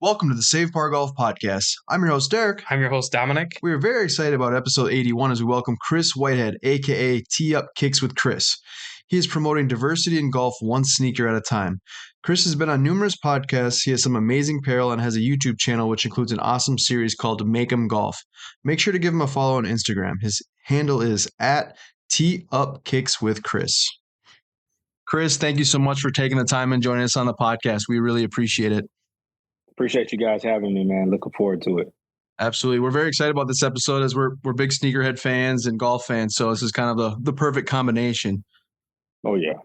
Welcome to the Save Par Golf Podcast. I'm your host, Derek. I'm your host, Dominic. We are very excited about episode 81 as we welcome Chris Whitehead, AKA Tee Up Kicks with Chris. He is promoting diversity in golf one sneaker at a time. Chris has been on numerous podcasts. He has some amazing apparel and has a YouTube channel which includes an awesome series called Make 'em Golf. Make sure to give him a follow on Instagram. His handle is at Tee Up Kicks with Chris. Chris, thank you so much for taking the time and joining us on the podcast. We really appreciate it. Appreciate you guys having me, man. Looking forward to it. Absolutely. We're very excited about this episode as we're big sneakerhead fans and golf fans. So this is kind of the perfect combination. Oh, yeah.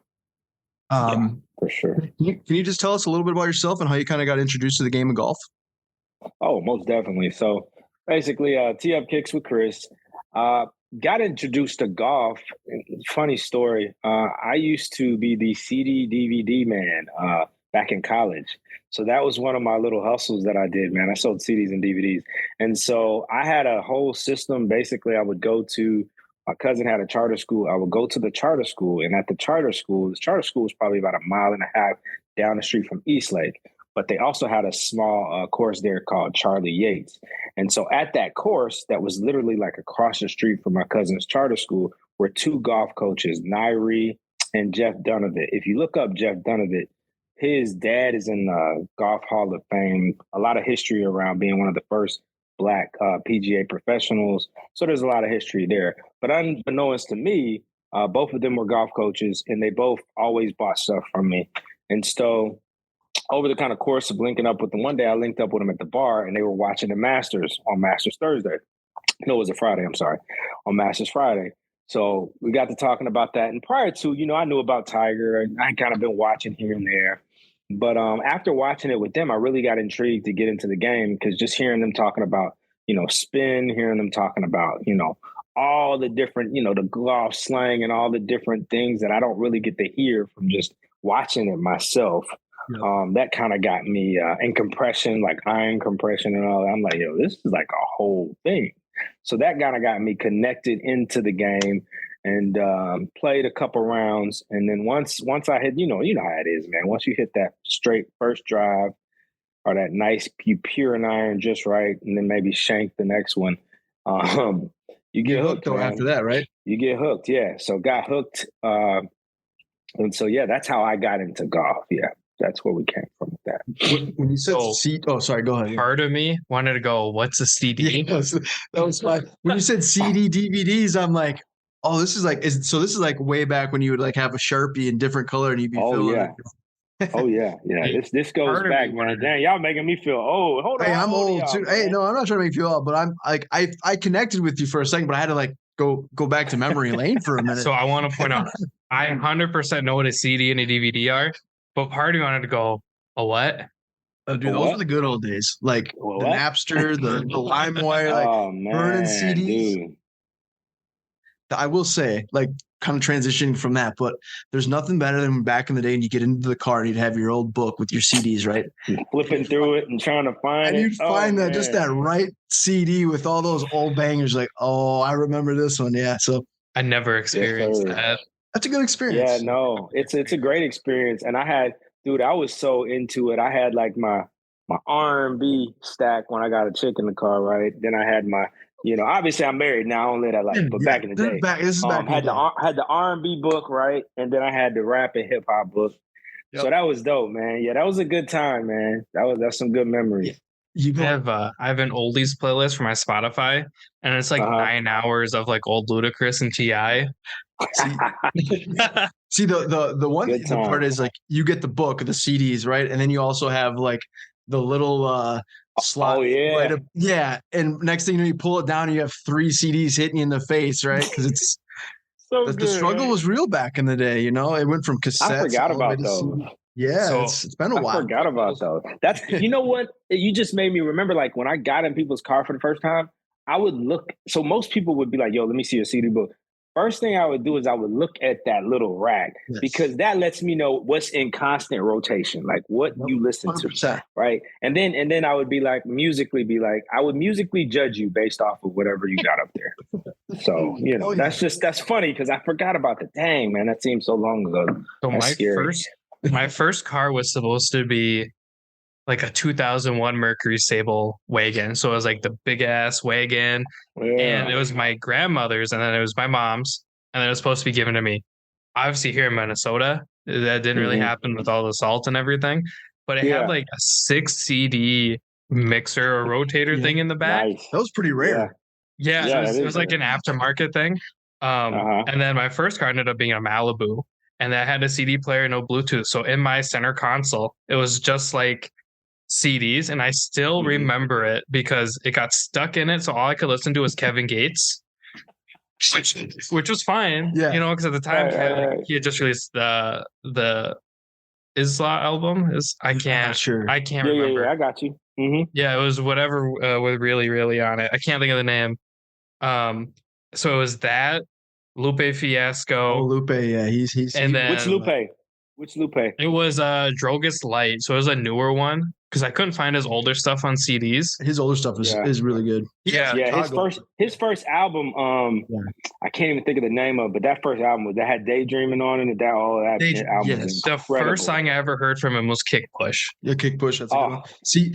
For sure. Can you just tell us a little bit about yourself and how you kind of got introduced to the game of golf? Oh, most definitely. So basically, Tee Up Kicks with Chris. Got introduced to golf. Funny story. I used to be the CD DVD man back in college. So that was one of my little hustles that I did, man. I sold CDs and DVDs. And so I had a whole system. Basically, I would go to, my cousin had a charter school. I would go to the charter school. And at the charter school was probably about a mile and a half down the street from Eastlake. But they also had a small course there called Charlie Yates. And so at that course, that was literally like across the street from my cousin's charter school, were two golf coaches, Nairi and Jeff Dunovit. If you look up Jeff Dunovit, his dad is in the Golf Hall of Fame. A lot of history around being one of the first Black PGA professionals. So there's a lot of history there. But unbeknownst to me, both of them were golf coaches, and they both always bought stuff from me. And so over the kind of course of linking up with them, one day I linked up with them at the bar, and they were watching the Masters on Masters Thursday. No, it was a Friday, I'm sorry, on Masters Friday. So we got to talking about that. And prior to, I knew about Tiger, and I kind of been watching here and there. But after watching it with them, I really got intrigued to get into the game because just hearing them talking about, spin, hearing them talking about, all the different, the golf slang and all the different things that I don't really get to hear from just watching it myself. Yeah. That kind of got me in compression, like iron compression and all that. I'm like, yo, this is like a whole thing. So that kind of got me connected into the game. And played a couple rounds, and then once I hit, you know how it is, man. Once you hit that straight first drive or that nice pure an iron just right, and then maybe shank the next one, you get hooked. After that, right? You get hooked, yeah. So got hooked, and so yeah, that's how I got into golf. Yeah, that's where we came from with that. When you said sorry, go ahead. Part of me wanted to go, what's a CD? Yes, that was fine. When you said CD DVDs, I'm like, oh, this is like way back when you would like have a Sharpie in different color and you'd be filling it. Oh yeah. This goes back, man. Damn, y'all making me feel old. Hold on. Hey, I'm old too. Hey, no, I'm not trying to make you feel old, but I'm like I connected with you for a second, but I had to like go back to memory lane for a minute. So I want to point out, I 100% know what a CD and a DVD are, but part of me wanted to go, a what? Oh, dude, those were the good old days. Like the Napster, the LimeWire, like burning CDs. Dude. I will say, like, kind of transitioning from that, but there's nothing better than back in the day and you get into the car and you'd have your old book with your CDs, right? Flipping through it and trying to find it. And you'd find just that right CD with all those old bangers, like, oh, I remember this one. Yeah. So I never experienced that. That's a good experience. Yeah, no, it's a great experience. And I was so into it. I had like my R&B stack when I got a chick in the car, right? Then I had my, obviously I'm married now. I don't live that life, but back in the day, had the R&B book, right? And then I had the rap and hip hop book. Yep. So that was dope, man. Yeah, that was a good time, man. That's some good memories. I have an oldies playlist for my Spotify, and it's like 9 hours of like old Ludacris and T.I. See the part is like you get the book of the CDs, right? And then you also have like the little slot. Oh yeah, right up, yeah. And next thing you know, you pull it down, and you have 3 CDs hitting you in the face, right? Because it's the struggle was real back in the day. It went from cassettes. I forgot about those. Yeah, so it's been a while. I forgot about those. That's what you just made me remember. Like when I got in people's car for the first time, I would look. So most people would be like, "Yo, let me see your CD book." First thing I would do is I would look at that little rack because that lets me know what's in constant rotation, like what you listen 100%. To, right? And then I would musically judge you based off of whatever you got up there. So that's funny because I forgot about the dang man. That seems so long ago. So my first car was supposed to be like a 2001 Mercury Sable wagon. So it was like the big ass wagon, and it was my grandmother's, and then it was my mom's, and then it was supposed to be given to me. Obviously, here in Minnesota, that didn't really happen with all the salt and everything, but it had like a 6 CD mixer or rotator thing in the back. Nice. That was pretty rare. Yeah, it was like an aftermarket thing. And then my first car ended up being a Malibu, and that had a CD player, no Bluetooth. So in my center console, it was just like CDs, and I still remember it because it got stuck in it. So all I could listen to was Kevin Gates, which was fine, you know, because at the time he had just released the Isla album. I can't remember. I got you. Yeah, it was whatever was really on it. I can't think of the name. So it was that Lupe Fiasco. Oh, Lupe, yeah, he's and then which Lupe? It was Drogas Light, so it was a newer one because I couldn't find his older stuff on CDs. His older stuff is really good. Yeah. His first album, I can't even think of the name of, but that first album had Daydreaming on it. Album was the first song I ever heard from him was Kick Push. Yeah, Kick Push. That's a good one. See,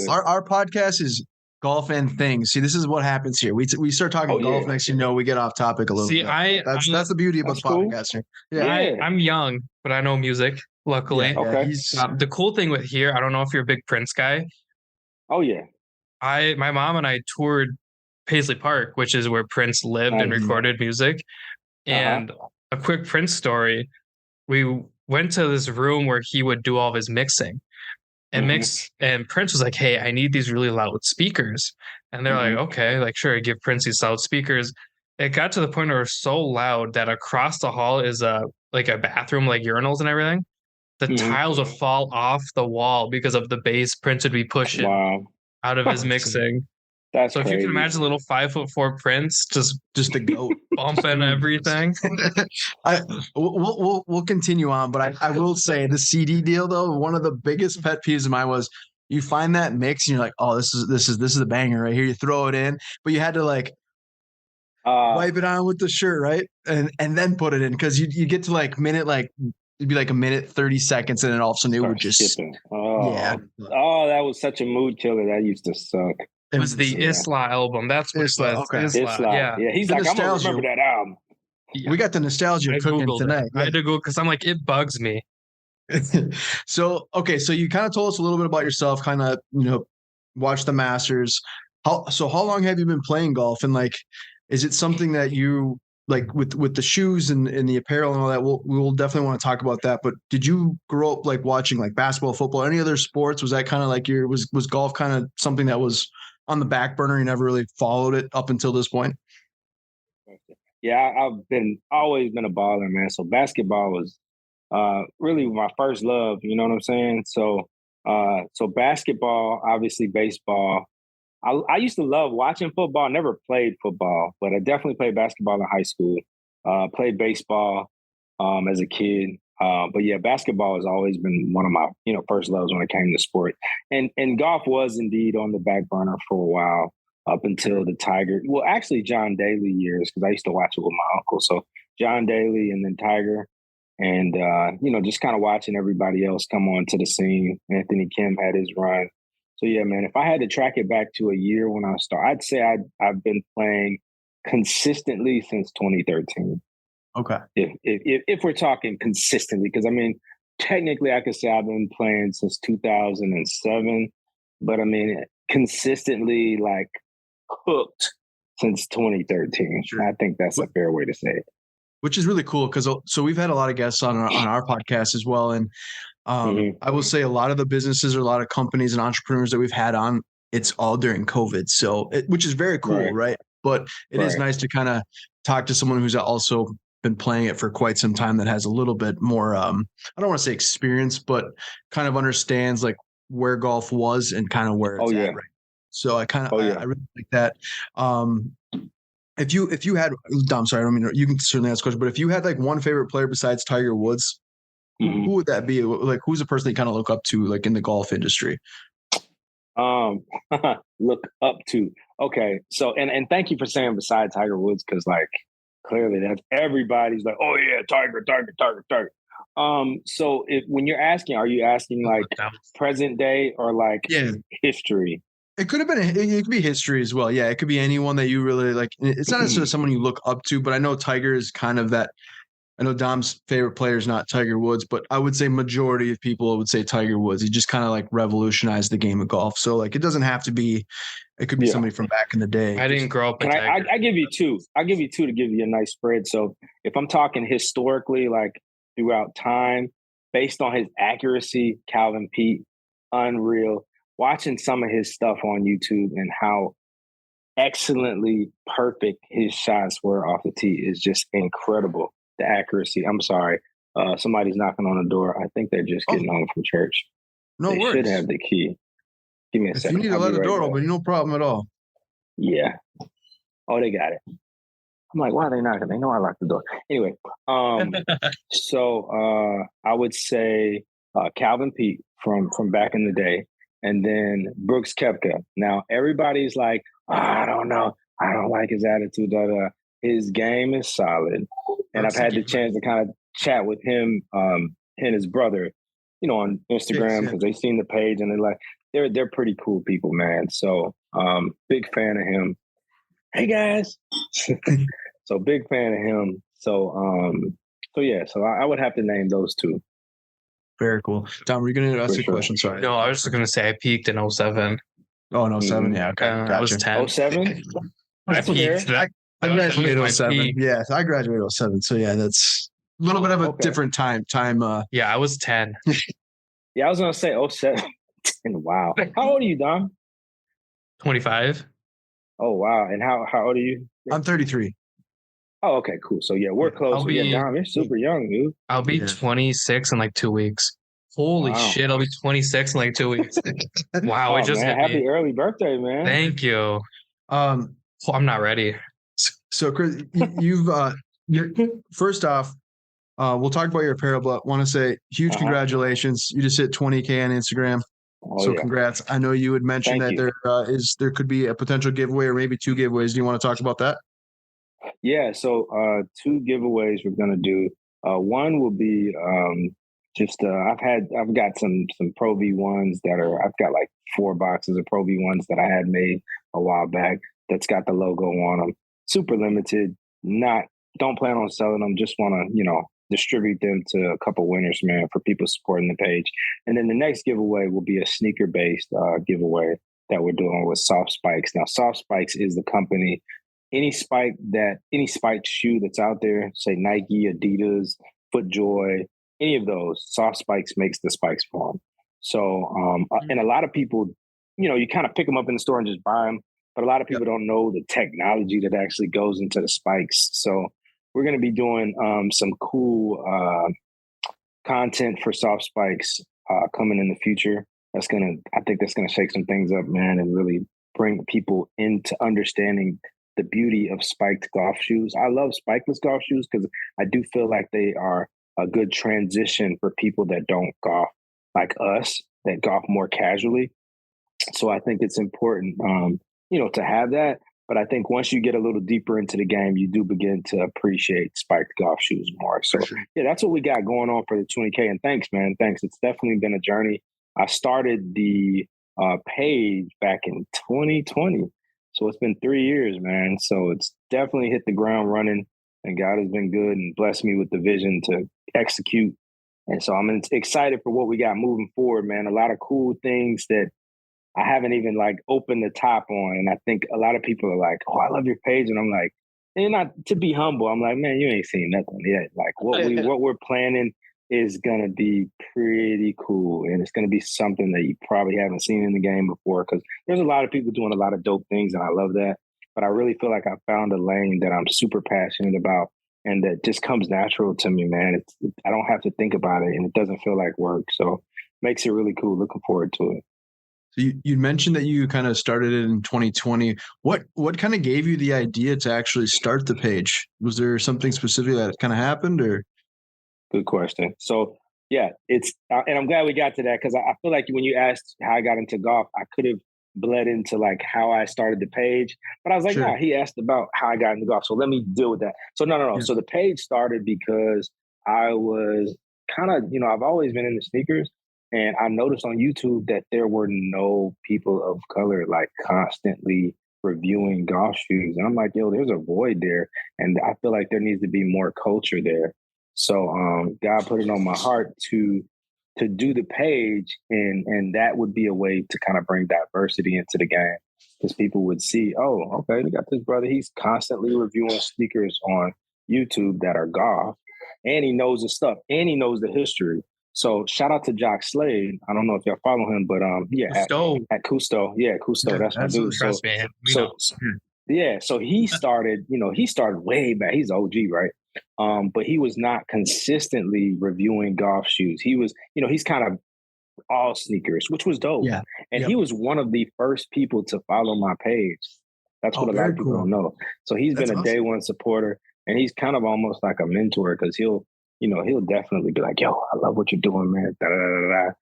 our podcast is golf and things. See, this is what happens here. We start talking golf, next you know, we get off topic a little bit. That's the beauty about the podcast here. Yeah, I'm young, but I know music. Luckily, the cool thing with here, I don't know if you're a big Prince guy. Oh yeah, my mom and I toured Paisley Park, which is where Prince lived and recorded music. And a quick Prince story: we went to this room where he would do all of his mixing. And and Prince was like, "Hey, I need these really loud speakers." And they're like, "Okay, like sure, give Prince these loud speakers." It got to the point where it was so loud that across the hall is like a bathroom, like urinals and everything. The tiles would fall off the wall because of the bass Prince would be pushing out of his mixing. That's so crazy. If you can imagine a little 5'4" Prince just a goat bumping everything. We'll continue on, but I will say the CD deal though, one of the biggest pet peeves of mine was you find that mix and you're like, oh, this is a banger right here. You throw it in, but you had to like wipe it on with the shirt, right? And then put it in because you get to like minute it'd be like a minute 30 seconds and then all of a sudden it would just skipping. That was such a mood killer. That used to suck. It was the Isla album. That's what Isla, it was. okay. Isla. Yeah. He's the like, I'm gonna remember that album. Yeah. We got the nostalgia cooking tonight. I had to go because I'm like, it bugs me. So you kind of told us a little bit about yourself, kind of, watch the Masters. How long have you been playing golf? And like, is it something that you like with the shoes and the apparel and all that? We'll definitely want to talk about that. But did you grow up like watching like basketball, football, any other sports? Was that kind of like was golf kind of something that was on the back burner? You never really followed it up until this point? Yeah, I've always been a baller, man. So basketball was really my first love. You know what I'm saying? So basketball, obviously baseball. I used to love watching football. I never played football, but I definitely played basketball in high school. Played baseball as a kid. But yeah, basketball has always been one of my first loves when it came to sport. And golf was indeed on the back burner for a while up until the Tiger. Well, actually, John Daly years because I used to watch it with my uncle. So John Daly and then Tiger, and just kind of watching everybody else come onto the scene. Anthony Kim had his run. So yeah, man, if I had to track it back to a year when I started, I'd say I've been playing consistently since 2013. Okay. If we're talking consistently, because I mean, technically I could say I've been playing since 2007, but I mean, consistently like hooked since 2013. Sure. I think that's a fair way to say it. Which is really cool because so we've had a lot of guests on our podcast as well. And I will say a lot of the businesses or a lot of companies and entrepreneurs that we've had on, it's all during COVID. So which is very cool, right? But it is nice to kind of talk to someone who's also been playing it for quite some time that has a little bit more, I don't want to say experience, but kind of understands like where golf was and kind of where it's at, right? So I kind of, I really like that. If you had, I'm sorry, I don't mean, you can certainly ask a question, but if you had like one favorite player besides Tiger Woods, who would that be? Like, who's the person that you kind of look up to, like in the golf industry? Look up to. Okay. So, and thank you for saying beside Tiger Woods, because like clearly that's everybody's like, oh yeah, Tiger. So when you're asking, are you asking like present day or like history? It could have been. It could be history as well. Yeah, it could be anyone that you really like. It's not necessarily someone you look up to, but I know Tiger is kind of that. I know Dom's favorite player is not Tiger Woods, but I would say majority of people would say Tiger Woods. He just kind of like revolutionized the game of golf. So like it doesn't have to be. It could be somebody from back in the day. I didn't grow up with Tiger. I give you two. I'll give you two to give you a nice spread. So if I'm talking historically, like throughout time, based on his accuracy, Calvin Pete, unreal. Watching some of his stuff on YouTube and how excellently perfect his shots were off the tee is just incredible. The accuracy. I'm sorry. Somebody's knocking on the door. I think they're just getting home from church. No they worries. Should have the key. Give me a second. If you need to let the door open, no problem at all. Yeah. Oh, they got it. I'm like, why are they knocking? They know I locked the door. Anyway, so I would say Calvin Pete from back in the day. And then Brooks Koepka. Now, everybody's like, I don't know. I don't like his attitude. His game is solid. And I've had the chance to kind of chat with him and his brother, on Instagram because they've seen the page and they're pretty cool people, man. So big fan of him. Hey, guys. So big fan of him. So I would have to name those two. Very cool. Tom, were you going to ask a question? Sorry. No, I was just going to say I peaked in 07. Oh, in 07? Yeah, okay. I was 10. 07? I peaked. I graduated 07. Yeah, I graduated 07. So, yeah, that's a little bit of a different time. Yeah, I was 10. Yeah, I was going to say 07. Wow. How old are you, Dom? 25. Oh, wow. And how old are you? I'm 33. Oh, okay, cool. So, yeah, we're close. Dom, you're super young, dude. I'll be 26 in like 2 weeks. Holy shit, I'll be 26 in like 2 weeks. Wow, it just hit me. Happy early birthday, man. Thank you. I'm not ready. So, Chris, you've first off, we'll talk about your apparel, but want to say huge congratulations. You just hit 20K on Instagram. Congrats. I know you had mentioned there could be a potential giveaway or maybe 2 giveaways. Do you want to talk about that? Yeah, so 2 giveaways we're gonna do. One will be I've got some Pro V1s I've got like 4 boxes of Pro V1s that I had made a while back that's got the logo on them. Super limited. Don't plan on selling them. Just want to distribute them to a couple winners, man, for people supporting the page. And then the next giveaway will be a sneaker based giveaway that we're doing with Soft Spikes. Now, Soft Spikes is the company. Any spiked shoe that's out there, say Nike, Adidas, FootJoy, any of those, Soft Spikes makes the spikes for them. So, and a lot of people, you kind of pick them up in the store and just buy them, but a lot of people don't know the technology that actually goes into the spikes. So we're going to be doing some cool content for Soft Spikes coming in the future. I think that's going to shake some things up, man, and really bring people into understanding the beauty of spiked golf shoes. I love spikeless golf shoes because I do feel like they are a good transition for people that don't golf like us, that golf more casually. So I think it's important, to have that. But I think once you get a little deeper into the game, you do begin to appreciate spiked golf shoes more. So yeah, that's what we got going on for the 20K. And thanks, man. Thanks. It's definitely been a journey. I started the page back in 2020. So it's been 3 years, man. So it's definitely hit the ground running, and God has been good and blessed me with the vision to execute. And so I'm excited for what we got moving forward, man. A lot of cool things that I haven't even opened the top on. And I think a lot of people are like, oh, I love your page. And I'm like, and not to be humble. I'm like, man, you ain't seen nothing yet. Like what we're planning is going to be pretty cool. And it's going to be something that you probably haven't seen in the game before, because there's a lot of people doing a lot of dope things, and I love that. But I really feel like I found a lane that I'm super passionate about and that just comes natural to me, man. I don't have to think about it, and it doesn't feel like work. So makes it really cool. Looking forward to it. So you mentioned that you kind of started it in 2020. What kind of gave you the idea to actually start the page? Was there something specific that kind of happened, or? Good question. So yeah, and I'm glad we got to that, because I feel like when you asked how I got into golf, I could have bled into how I started the page, but I was like, nah, he asked about how I got into golf, so let me deal with that. So no. Yeah. So the page started because I was kind of, I've always been into sneakers, and I noticed on YouTube that there were no people of color like constantly reviewing golf shoes. And I'm like, yo, there's a void there. And I feel like there needs to be more culture there. So God put it on my heart to do the page, and that would be a way to kind of bring diversity into the game, because people would see, oh, okay, we got this brother. He's constantly reviewing sneakers on YouTube that are golf, and he knows the stuff, and he knows the history. So shout out to Jock Slade. I don't know if y'all follow him, but yeah, Cousteau. at Cousteau, yeah, Cousteau, Yeah, that's my dude. trust me. So he started, he started way back. He's OG, right? But he was not consistently reviewing golf shoes. He was, he's kind of all sneakers, which was dope. Yeah. And he was one of the first people to follow my page. That's what a lot of people don't know. So he's been a day one supporter, and he's kind of almost like a mentor, because he'll definitely be like, yo, I love what you're doing, man. Da, da, da, da.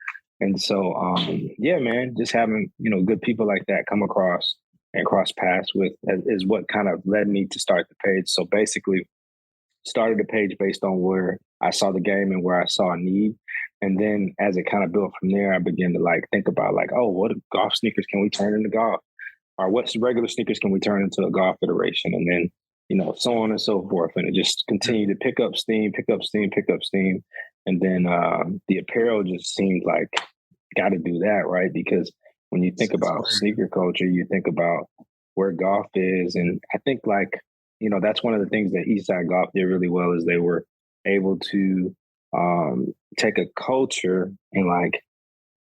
And so, yeah, man, just having, good people like that come across and cross paths with is what kind of led me to start the page. So basically, started the page based on where I saw the game and where I saw a need. And then as it kind of built from there, I began to like think about like, oh, what golf sneakers can we turn into golf? Or what regular sneakers can we turn into a golf iteration? And then, so on and so forth. And it just continued to pick up steam. And then the apparel just seemed like, got to do that, right? Because when you think about sneaker culture, you think about where golf is. And I think like, that's one of the things that Eastside Golf did really well, is they were able to take a culture and like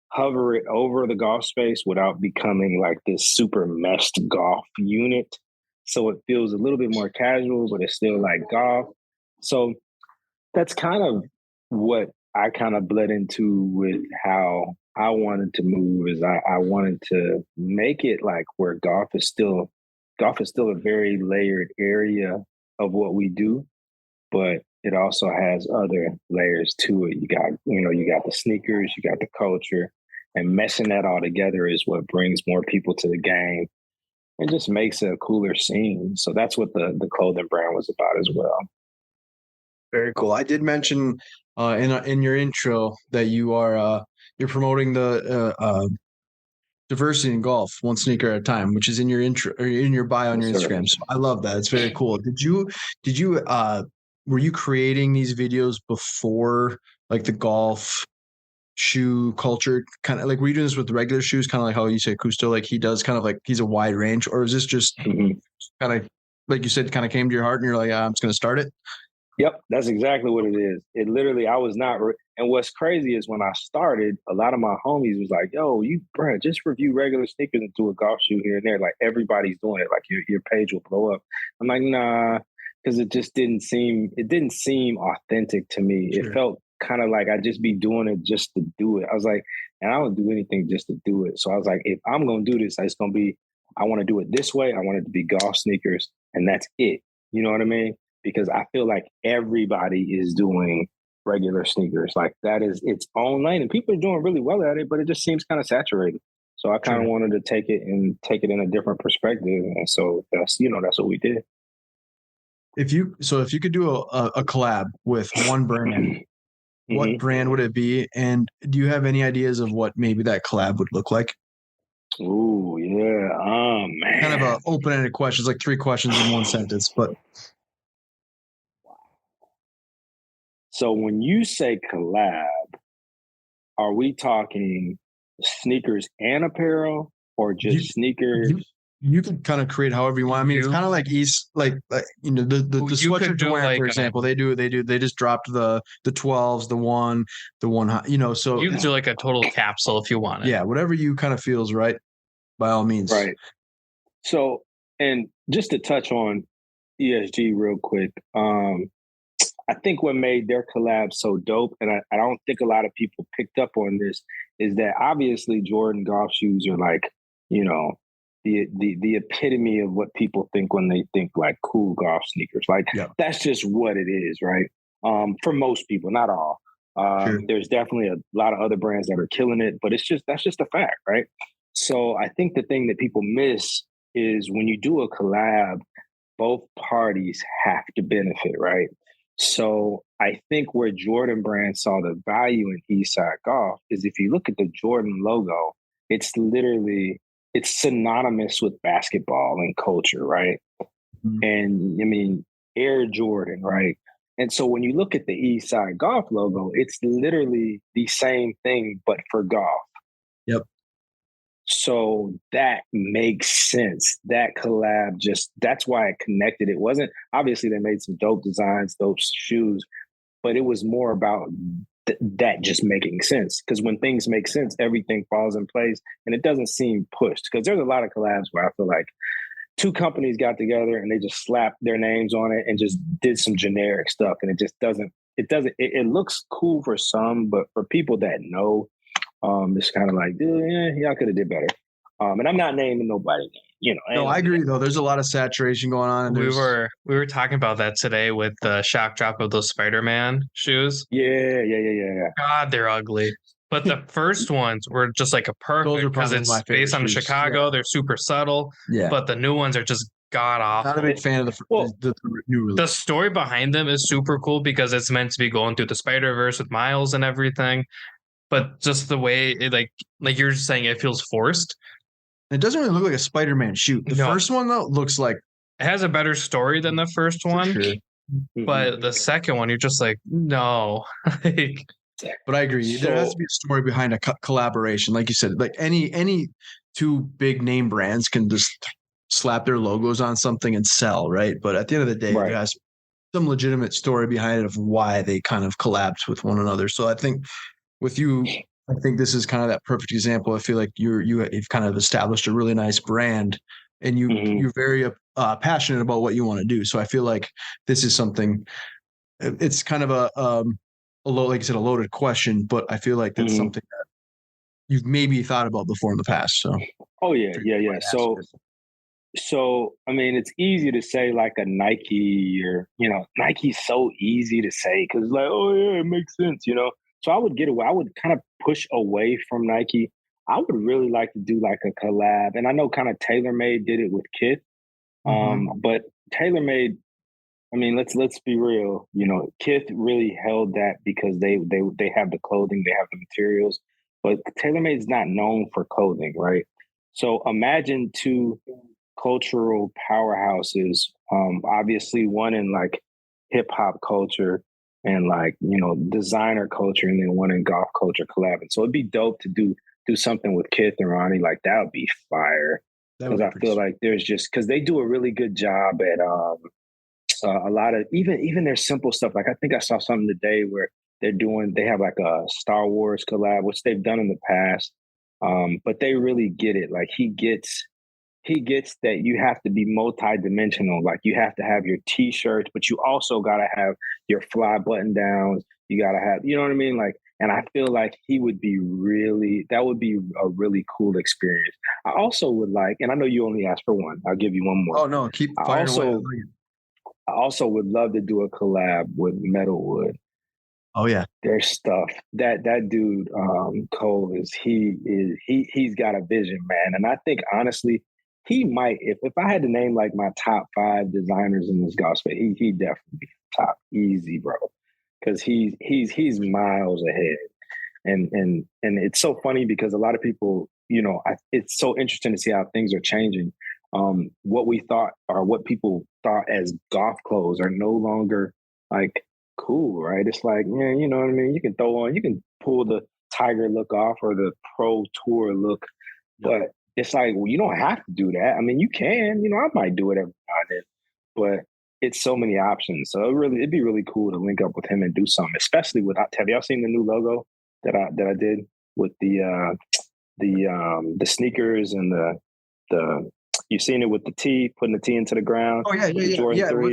hover it over the golf space without becoming like this super meshed golf unit. So it feels a little bit more casual, but it's still like golf. So that's kind of what I kind of bled into with how I wanted to move. Is I wanted to make it like where golf is still a very layered area of what we do, but it also has other layers to it. You got the sneakers, you got the culture, and meshing that all together is what brings more people to the game and just makes it a cooler scene. So that's what the clothing brand was about as well. Very cool. I did mention in your intro that you're promoting the diversity in golf, one sneaker at a time, which is in your intro or in your bio on your Instagram. So I love that. It's very cool. Did you were you creating these videos before like the golf shoe culture, kind of like, were you doing this with the regular shoes, kind of like how you say Cousteau, like he does kind of like, he's a wide range, or is this just kind of like you said, kind of came to your heart and you're like, I'm just going to start it? Yep, that's exactly what it is. It literally, I was not, and what's crazy is when I started, a lot of my homies was like, yo, bro, just review regular sneakers and do a golf shoe here and there. Like everybody's doing it. Like your page will blow up. I'm like, nah, because it didn't seem authentic to me. Sure. It felt kind of like I'd just be doing it just to do it. I was like, and I don't do anything just to do it. So I was like, if I'm going to do this, it's going to be, I want to do it this way. I want it to be golf sneakers, and that's it. You know what I mean? Because I feel like everybody is doing regular sneakers. Like that is its own lane, and people are doing really well at it, but it just seems kind of saturated. So I kind of wanted to take it in a different perspective. And so that's what we did. If you could do a collab with one brand, what brand would it be? And do you have any ideas of what maybe that collab would look like? Ooh, yeah. Man. Kind of a open-ended question. It's like 3 questions in one sentence, but. So when you say collab, are we talking sneakers and apparel, or just sneakers? You can kind of create however you want. I mean, it's kind of like the sweatshirt to wear, like, for example, they just dropped the 12s, the one, so you can do like a total capsule if you want it. Yeah, whatever you kind of feels right, by all means. Right. So, and just to touch on ESG real quick, I think what made their collab so dope, and I don't think a lot of people picked up on this, is that obviously Jordan golf shoes are like, the epitome of what people think when they think like cool golf sneakers. Like that's just what it is, right? For most people, not all. Sure. There's definitely a lot of other brands that are killing it, but that's just a fact, right? So I think the thing that people miss is when you do a collab, both parties have to benefit, right? So I think where Jordan Brand saw the value in Eastside Golf is if you look at the Jordan logo, it's synonymous with basketball and culture, right? Mm-hmm. And I mean, Air Jordan, right? And so when you look at the Eastside Golf logo, it's literally the same thing, but for golf. Yep. So that makes sense. That collab that's why it connected. It wasn't, obviously they made some dope designs, dope shoes, but it was more about that just making sense. Because when things make sense, everything falls in place and it doesn't seem pushed. Because there's a lot of collabs where I feel like two companies got together and they just slapped their names on it and just did some generic stuff. And it looks cool for some, but for people that know, it's kind of like, y'all could have did better. And I'm not naming nobody, No, I agree though. There's a lot of saturation going on. And we were talking about that today with the shock drop of those Spider-Man shoes. Yeah. God, they're ugly. But the first ones were just like a perfect because it's based on Chicago. Yeah. They're super subtle. Yeah. But the new ones are just god awful. Not a big fan of the new release. The story behind them is super cool because it's meant to be going through the Spider-Verse with Miles and everything. But just the way it like you're just saying, it feels forced. It doesn't really look like a Spider-Man shoot. The first one though looks like it has a better story than the first one. Sure. But the second one, you're just like, no. But I agree. There has to be a story behind a collaboration, like you said. Like any two big name brands can just slap their logos on something and sell, right? But at the end of the day, there has some legitimate story behind it of why they kind of collapsed with one another. So I think with you, I think this is kind of that perfect example. I feel like you've kind of established a really nice brand, and you're very passionate about what you want to do. So I feel like this is something. It's kind of like you said, a loaded question, but I feel like that's something that you've maybe thought about before in the past. So. Oh yeah. So I mean, it's easy to say like a Nike or Nike's so easy to say because like, oh yeah, it makes sense, So I would I would kind of push away from Nike. I would really like to do like a collab. And I know kind of TaylorMade did it with Kith. But TaylorMade, I mean, let's be real. Kith really held that because they have the clothing, they have the materials. But TaylorMade's not known for clothing, right? So imagine two cultural powerhouses, obviously one in like hip hop culture and like, designer culture, and then one in golf culture collabing. So it'd be dope to do something with Kith and Ronnie. Like that would be fire. Because I feel like there's just, because they do a really good job at a lot of even their simple stuff. Like I think I saw something today where they have like a Star Wars collab, which they've done in the past. But they really get it. Like he gets that you have to be multi-dimensional. Like you have to have your t-shirts, but you also got to have your fly button downs. You got to have, you know what I mean? Like, and I feel like that would be a really cool experience. I also would like, and I know you only asked for one. I'll give you one more. Oh no, keep firing away. I also would love to do a collab with Metalwood. Oh yeah, their stuff. That dude, Cole he's got a vision, man. And I think honestly, he might, if I had to name like my top 5 designers in this golf space, he'd definitely be top, easy, bro. Because he's miles ahead. And it's so funny because a lot of people, it's so interesting to see how things are changing. What we thought, or what people thought as golf clothes, are no longer like cool, right? It's like, yeah, you know what I mean? You can pull the Tiger look off or the Pro Tour look, but it's like, well, you don't have to do that. I mean, you can, I might do it every now and then, but it's so many options. So it'd be really cool to link up with him and do something, especially have y'all seen the new logo that I did with the sneakers and the you've seen it with the T, putting the T into the ground. Oh yeah. There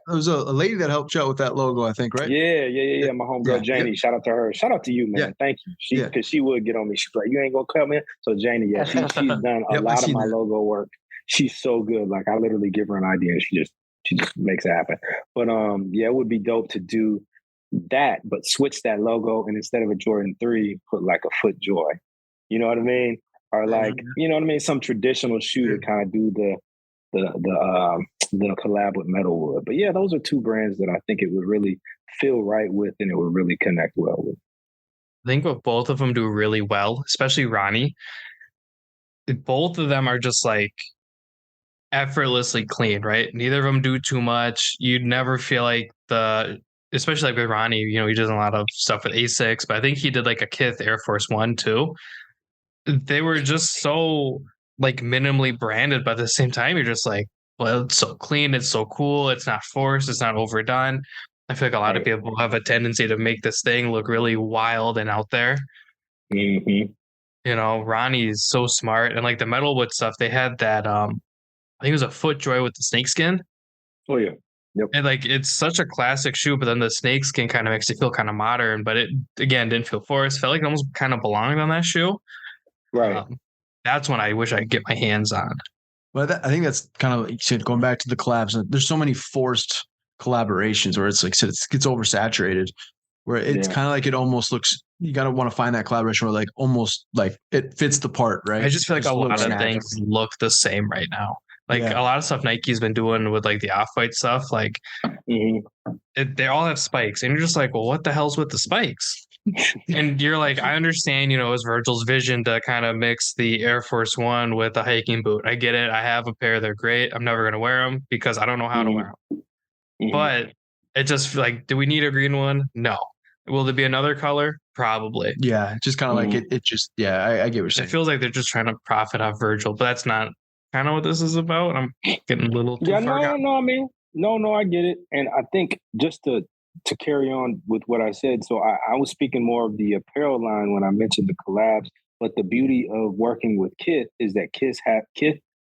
was a lady that helped you out with that logo, I think, right? Yeah. My homegirl Janie. Yep. Shout out to her. Shout out to you, man. Yeah. Thank you. Because she would get on me. She's like, "You ain't gonna come in." So Janie, she's done a lot of my logo work. She's so good. Like I literally give her an idea and she just makes it happen. But it would be dope to do that, but switch that logo, and instead of a Jordan 3, put like a FootJoy. You know what I mean? Or like, you know what I mean? Some traditional shoe to kind of do the collab with Metalwood. But yeah, those are two brands that I think it would really feel right with, and it would really connect well with. I think what both of them do really well, especially Ronnie, both of them are just like effortlessly clean, right? Neither of them do too much. You'd never feel like especially like with Ronnie, you know, he does a lot of stuff with Asics, but I think he did like a Kith Air Force One too. They were just so like minimally branded, but at the same time, you're just like, well, it's so clean, it's so cool, it's not forced, it's not overdone. I feel like a lot of people have a tendency to make this thing look really wild and out there. Mm-hmm. You know, Ronnie's so smart, and like the Metalwood stuff, they had that I think it was a FootJoy with the snakeskin. Oh yeah. Yep. And like it's such a classic shoe, but then the snakeskin kind of makes it feel kind of modern, but it again didn't feel forced. Felt like it almost kind of belonged on that shoe. Right. That's one I wish I could get my hands on. Well, I think that's kind of like you said, going back to the collabs. There's so many forced collaborations where it's like it gets oversaturated, where it's kind of like it almost looks. You gotta want to find that collaboration where like almost like it fits the part, right? I just feel like a lot of things look the same right now. Like a lot of stuff Nike's been doing with like the Off-White stuff, like they all have spikes, and you're just like, well, what the hell's with the spikes? And you're like, I understand, you know, it was Virgil's vision to kind of mix the Air Force One with a hiking boot. I get it. I have a pair. They're great. I'm never going to wear them because I don't know how to wear them. But it just like, do we need a green one? No. Will there be another color? Probably. Yeah. Just kind of like it just, I get what you're saying. It feels like they're just trying to profit off Virgil, but that's not kind of what this is about. I'm getting a little too far. No, I get it. And I think just to carry on with what I said, so I was speaking more of the apparel line when I mentioned the collabs, but the beauty of working with Kith is that Kith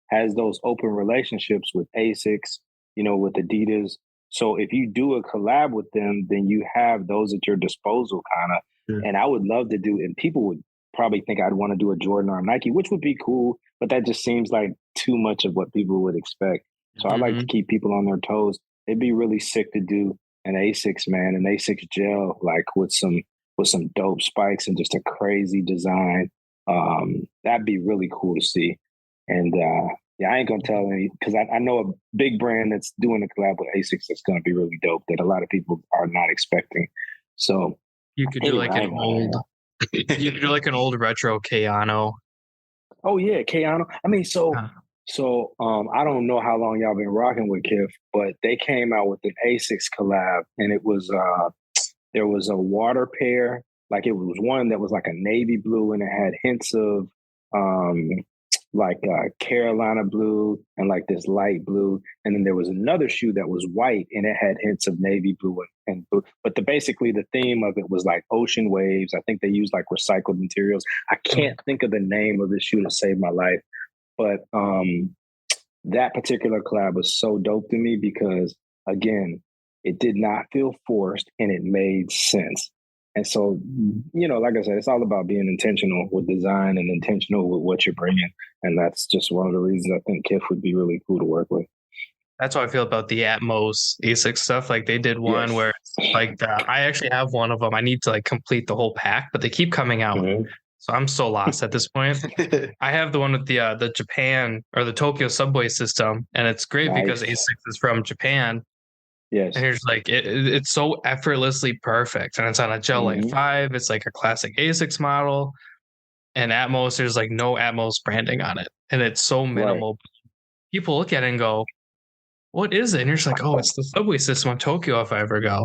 has those open relationships with Asics, you know, with Adidas. So if you do a collab with them, then you have those at your disposal kind of. Sure. And I would love to do, and people would probably think I'd want to do a Jordan or a Nike, which would be cool, but that just seems like too much of what people would expect. So I like to keep people on their toes. It'd be really sick to do an Asics, man, an Asics gel, like with some dope spikes and just a crazy design. That'd be really cool to see. And I ain't gonna tell any because I know a big brand that's doing a collab with Asics that's gonna be really dope that a lot of people are not expecting. So you could do like an old retro Kayano. Oh yeah, Kayano. I mean, so I don't know how long y'all been rocking with Kith, but they came out with an Asics collab, and it was there was a water pair, like it was one that was like a navy blue, and it had hints of Carolina blue and like this light blue, and then there was another shoe that was white, and it had hints of navy blue and blue. But basically the theme of it was like ocean waves. I think they used like recycled materials. I can't think of the name of the shoe to save my life. But that particular collab was so dope to me because, again, it did not feel forced and it made sense. And so, you know, like I said, it's all about being intentional with design and intentional with what you're bringing. And that's just one of the reasons I think Kith would be really cool to work with. That's how I feel about the Atmos Asics stuff. Like they did one where like I actually have one of them. I need to like complete the whole pack, but they keep coming out. So I'm so lost at this point. I have the one with the Japan or the Tokyo subway system, and it's great because Asics is from Japan. Yes. And here's like it's so effortlessly perfect, and it's on a Gel Light 5. It's like a classic Asics model, and Atmos. There's like no Atmos branding on it, and it's so minimal. People look at it and go, "What is it?" And you're just like, "Oh, it's the subway system on Tokyo." If I ever go,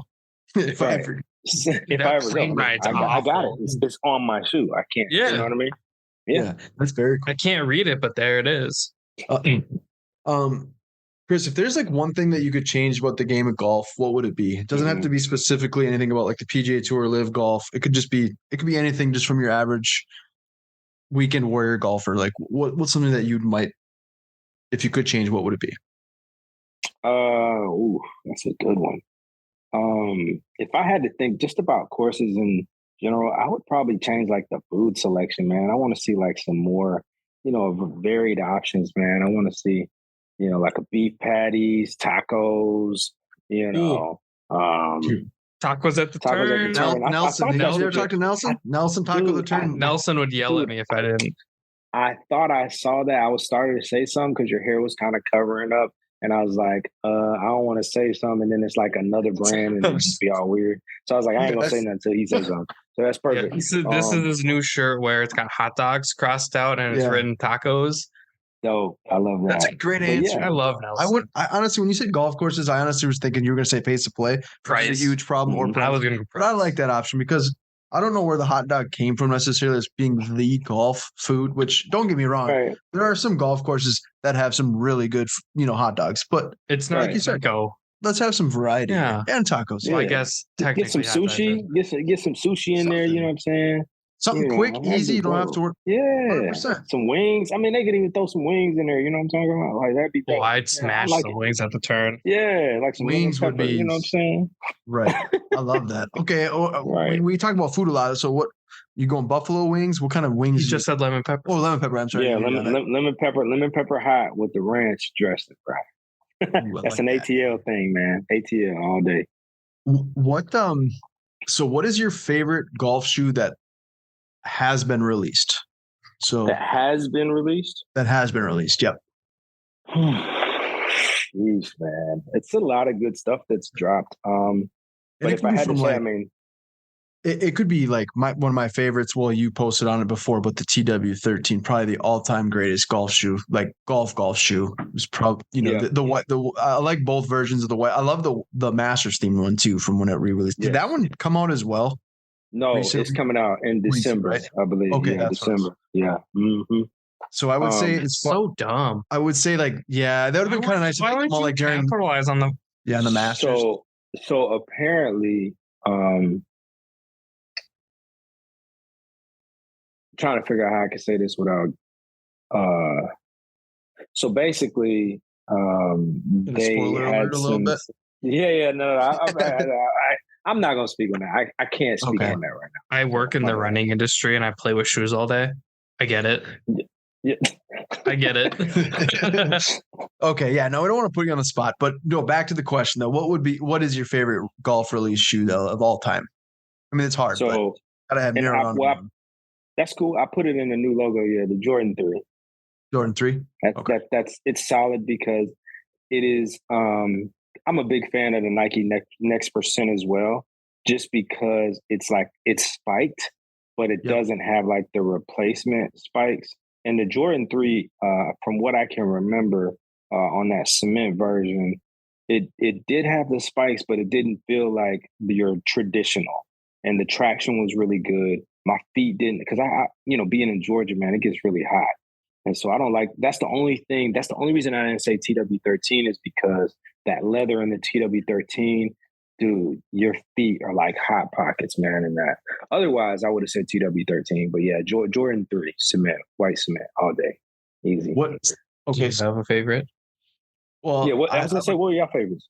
if I ever go, I got it. It's on my shoe. I can't. Yeah. You know what I mean? Yeah, that's very cool. I can't read it, but there it is. Chris, if there's like one thing that you could change about the game of golf, what would it be? It doesn't have to be specifically anything about like the PGA Tour or Live Golf. It could be anything just from your average weekend warrior golfer. Like what's something that you might, if you could change, what would it be? That's a good one. If I had to think just about courses in general, I would probably change like the food selection, man. I want to see like some more, you know, varied options, man. I want to see, you know, like a beef patties, tacos, you know. Tacos at the turn. Nelson, did you ever talk to Nelson? Nelson, taco the turn. Nelson would yell at me if I didn't. I thought I saw that. I was starting to say something because your hair was kind of covering up. And I was like, I don't want to say something. And then it's like another brand and it'd just be all weird. So I was like, I ain't going to say nothing until he says something. So that's perfect. Yeah, this is his new shirt where it's got hot dogs crossed out and it's written tacos. Dope. I love that. That's a great answer. I love Nelson. I honestly, when you said golf courses, I honestly was thinking you were going to say pace to play. Price. Which is a huge problem. Or price. I was going to. But I like that option because I don't know where the hot dog came from necessarily as being the golf food. Which don't get me wrong, there are some golf courses that have some really good, hot dogs. But it's not like you said, let's have some variety. Yeah, and tacos. So I guess technically get some sushi. Get some sushi in there. You know what I'm saying? Something quick, easy. You don't have to work. Yeah, 100%. Some wings. I mean, they could even throw some wings in there. You know what I'm talking about? Like that'd be. Well, I'd smash some wings at the turn. Yeah, like some wings would be. You know what I'm saying? Right. I love that. Okay. We talk about food a lot. So what? You going buffalo wings? What kind of wings? You just said lemon pepper. Oh, lemon pepper. I'm sorry. Yeah, lemon pepper hot with the ranch dressing, right? That's an ATL thing, man. ATL all day. What So what is your favorite golf shoe that has been released? So that has been released? That has been released, yep. Jeez, man. It's a lot of good stuff that's dropped. But if I had to say, I mean, it could be like one of my favorites. Well, you posted on it before, but the TW13, probably the all-time greatest golf shoe, like golf shoe. It was probably the white. I like both versions of the white. I love the Masters themed one too from when it re-released. Did that one come out as well? No, recently? It's coming out in December, right? I believe. Okay, that's December. Yeah. Mm-hmm. So I would say it's so dumb. I would say that would have been kind of nice. Why would you capitalize on them? Yeah, on the Masters. So apparently, trying to figure out how I can say this without. So basically, they had some. A little bit? Yeah. No. I'm not gonna speak on that. I can't speak on that right now. I work in the running industry and I play with shoes all day. I get it. Yeah. I get it. Okay, yeah. No, I don't want to put you on the spot, but no. Back to the question though. What is your favorite golf release shoe though of all time? I mean, it's hard. So gotta have that's cool. I put it in the new logo. Yeah, the Jordan 3. Jordan 3. That's it's solid because it is. I'm a big fan of the Nike Next Percent as well, just because it's spiked, but it doesn't have like the replacement spikes. And the Jordan 3, from what I can remember on that cement version, it did have the spikes, but it didn't feel like your traditional. And the traction was really good. My feet didn't, because I being in Georgia, man, it gets really hot. And so I don't like, that's the only reason I didn't say TW13 is because that leather in the TW13, dude, your feet are like hot pockets, man, in that. Otherwise, I would have said TW13. But yeah, Jordan 3, cement, white cement, all day. Easy. What? Okay. Do you have a favorite? Well, yeah, what are your favorites?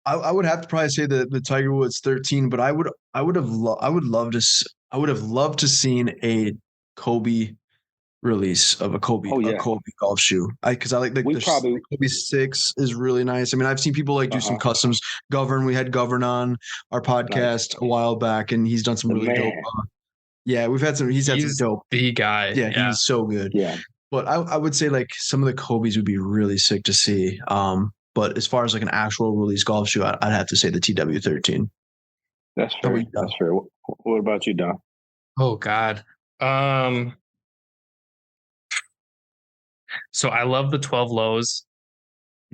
I would have to probably say the Tiger Woods 13, but I would have loved to seen a Kobe release of a Kobe golf shoe. Because I like the Kobe 6 is really nice. I mean, I've seen people do some customs. We had Govern on our podcast a while back, and he's done some really dope. Yeah, we've had some. He's had some dope. The guy. Yeah, he's so good. Yeah, but I would say some of the Kobe's would be really sick to see. But as far as an actual release golf shoe, I'd have to say the TW13. That's fair. That's fair. What about you, Don? Oh God. So I love the 12 lows.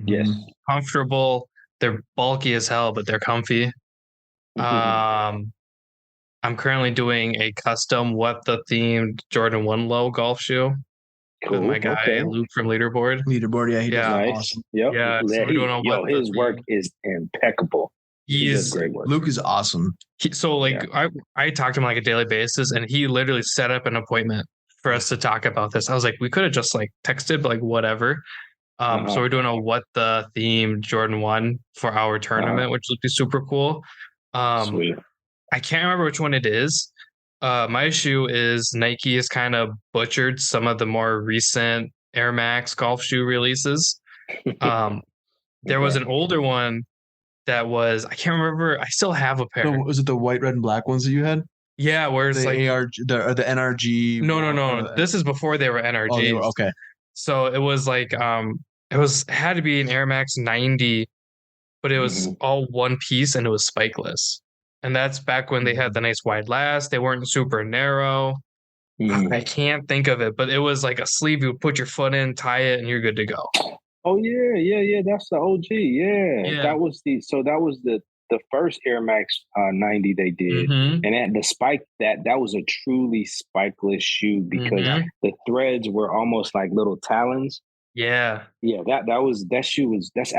Yes. Comfortable. They're bulky as hell, but they're comfy. I'm currently doing a custom What the themed Jordan 1 low golf shoe. Cool. With my guy Luke from Leaderboard. Yeah, he does nice. Awesome. Yep. Yeah, so his work is impeccable. He does great work. Luke is awesome. I talk to him a daily basis, and he literally set up an appointment for us to talk about this. I was like, we could have just texted, but whatever. So we're doing a What the Theme Jordan 1 for our tournament, which would be super cool. Sweet. I can't remember which one it is. My issue is Nike has kind of butchered some of the more recent Air Max golf shoe releases. There was an older one that was, I can't remember. I still have a pair. So was it the white, red, and black ones that you had? Yeah, where it's the like the NRG. no. This is before they were NRGs. Oh, they were okay. So it was like had to be an Air Max 90, but it was all one piece and it was spikeless. And that's back when they had the nice wide last. They weren't super narrow. I can't think of it, but it was like a sleeve. You would put your foot in, tie it, and you're good to go. Oh yeah. That's the OG. Yeah. That was the first Air Max 90 they did, and at the spike that was a truly spikeless shoe because the threads were almost like little talons. Yeah. That shoe was that's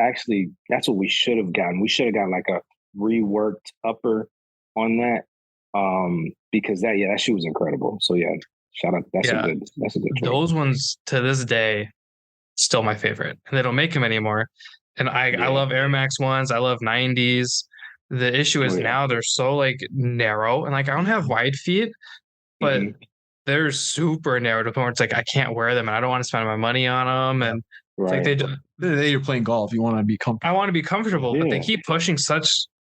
what we should have gotten. We should have gotten like a reworked upper on that. Because that shoe was incredible. So yeah, shout out. That's a good choice. Those ones to this day still my favorite. And they don't make them anymore. And I love Air Max ones. I love 90s. The issue is now they're so like narrow and like I don't have wide feet, but they're super narrow to the point where it's like I can't wear them and I don't want to spend my money on them. And it's like you're playing golf. You want to be comfortable. I want to be comfortable, but they keep pushing such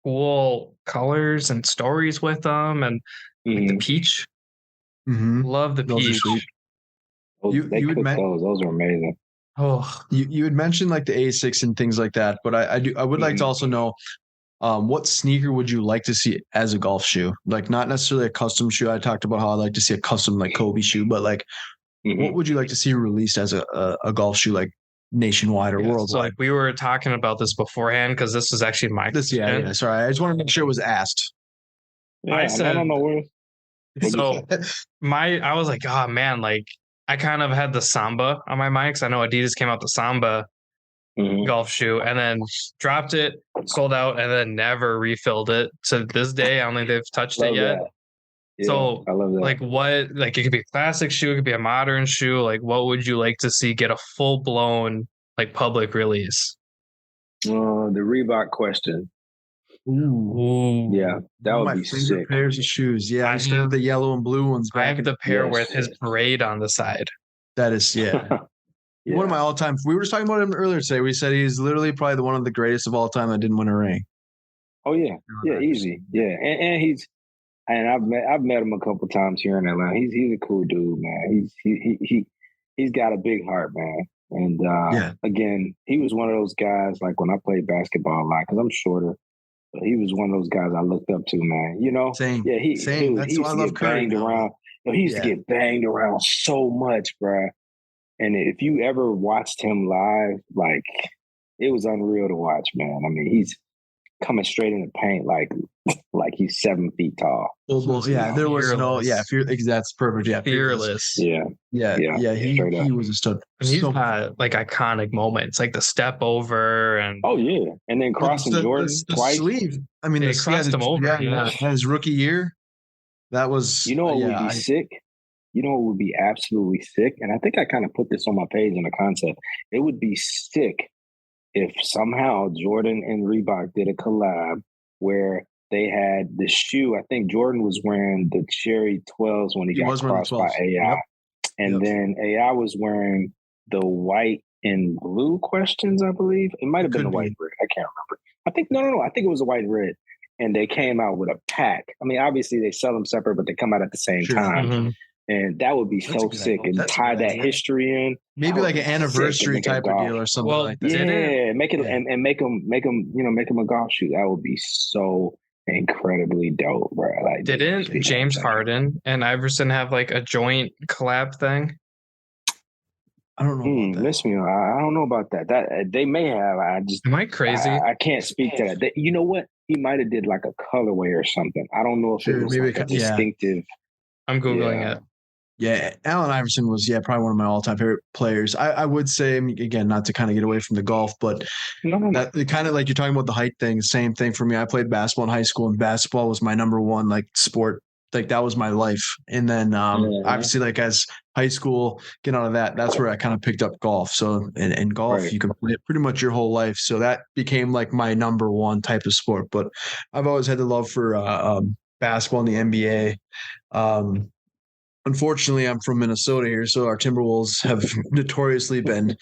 cool colors and stories with them and like the peach. Love the peach. You would those are amazing. Oh, you had mentioned like the Asics and things like that, but I would like to also know what sneaker would you like to see as a golf shoe? Like not necessarily a custom shoe. I talked about how I like to see a custom like Kobe shoe, but like what would you like to see released as a golf shoe like nationwide or worldwide? So like we were talking about this beforehand because this was actually my question. Sorry, I just want to make sure it was asked. I said I don't know where. So I was like, oh man, like I kind of had the Samba on my mind because I know Adidas came out the Samba golf shoe and then dropped it, sold out, and then never refilled it. To this day, I don't think they've touched it yet. Yeah, so I love that. Like what? Like it could be a classic shoe, it could be a modern shoe. Like what would you like to see get a full blown like public release? The Reebok question. Ooh. Yeah, that would be sick. Pairs of shoes. Yeah, I still have the yellow and blue ones. I have the pair with his parade on the side. That is, one of my all-time. We were just talking about him earlier today. We said he's literally probably one of the greatest of all time that didn't win a ring. Oh yeah, easy. Yeah, and I've met him a couple times here in Atlanta. He's a cool dude, man. He's got a big heart, man. And again, he was one of those guys. Like when I played basketball a lot, because I'm shorter. He was one of those guys I looked up to, man. You know, same. Yeah, same. Dude, That's why I love Curry. Banged around. He used to get banged around so much, bro. And if you ever watched him live, like it was unreal to watch, man. I mean, he's coming straight in the paint like he's 7 feet tall. There was no. That's perfect. Yeah, fearless. Yeah. He was a stud. And he's got like iconic moments, like the step over and and then crossing Jordan twice. Sleeve. I mean, they crossed him over. His rookie year. That was. You know what would be sick? You know what would be absolutely sick? And I think I kind of put this on my page in the concept. It would be sick if somehow Jordan and Reebok did a collab where they had the shoe. I think Jordan was wearing the Cherry 12s when he got crossed by AI. Yep. And then AI was wearing the white and blue questions, I believe. It might have been the white and red. I can't remember. I think, no. I think it was the white and red. And they came out with a pack. I mean, obviously they sell them separate, but they come out at the same time. And that would be so sick. And tie that history in. Maybe like an anniversary type of deal or something like that. Yeah, make it and make them, a golf shoe. That would be so incredibly dope, bro. Like, didn't James Harden and Iverson have like a joint collab thing? I don't know. About that. I don't know about that. That they may have. Am I crazy? I can't speak to that. You know what? He might have did like a colorway or something. I don't know if it was like a distinctive. I'm Googling it. Yeah, Allen Iverson was probably one of my all-time favorite players. I would say, again, not to kind of get away from the golf, but that kind of like you're talking about the height thing. Same thing for me. I played basketball in high school, and basketball was my number one like sport. Like that was my life. And then obviously, like as high school, get out of that, that's where I kind of picked up golf. So in golf, you can play it pretty much your whole life. So that became like my number one type of sport. But I've always had the love for basketball in the NBA. Unfortunately, I'm from Minnesota here, so our Timberwolves have notoriously been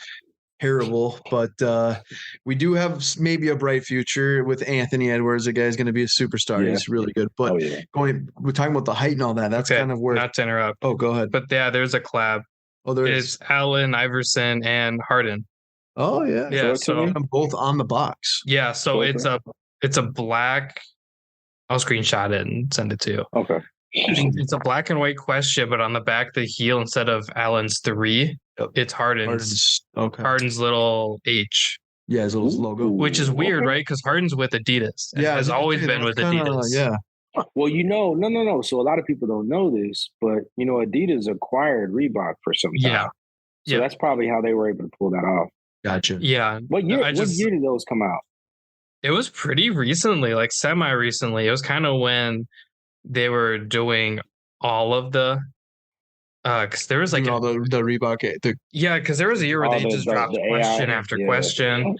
terrible, but we do have maybe a bright future with Anthony Edwards. The guy's going to be a superstar. Yeah. He's really good. But we're talking about the height and all that. That's kind of where. Not to interrupt. Oh, go ahead. But yeah, there's a collab. Oh, there is. It's Allen Iverson and Harden. Oh yeah. Yeah. So I'm both on the box. Yeah. So it's a black. I'll screenshot it and send it to you. Okay. It's a black and white question, but on the back of the heel, instead of Allen's 3, it's Harden's little H. Yeah, his little logo. Which is weird, right? Because Harden's with Adidas. Yeah, has always been with Adidas. Yeah. Well, no. So a lot of people don't know this, but Adidas acquired Reebok for some time. Yeah. So that's probably how they were able to pull that off. Gotcha. Yeah. What year did those come out? It was pretty recently, like semi-recently. It was kind of when they were doing all of the because there was like all the Reebok because there was a year where they just dropped question after question.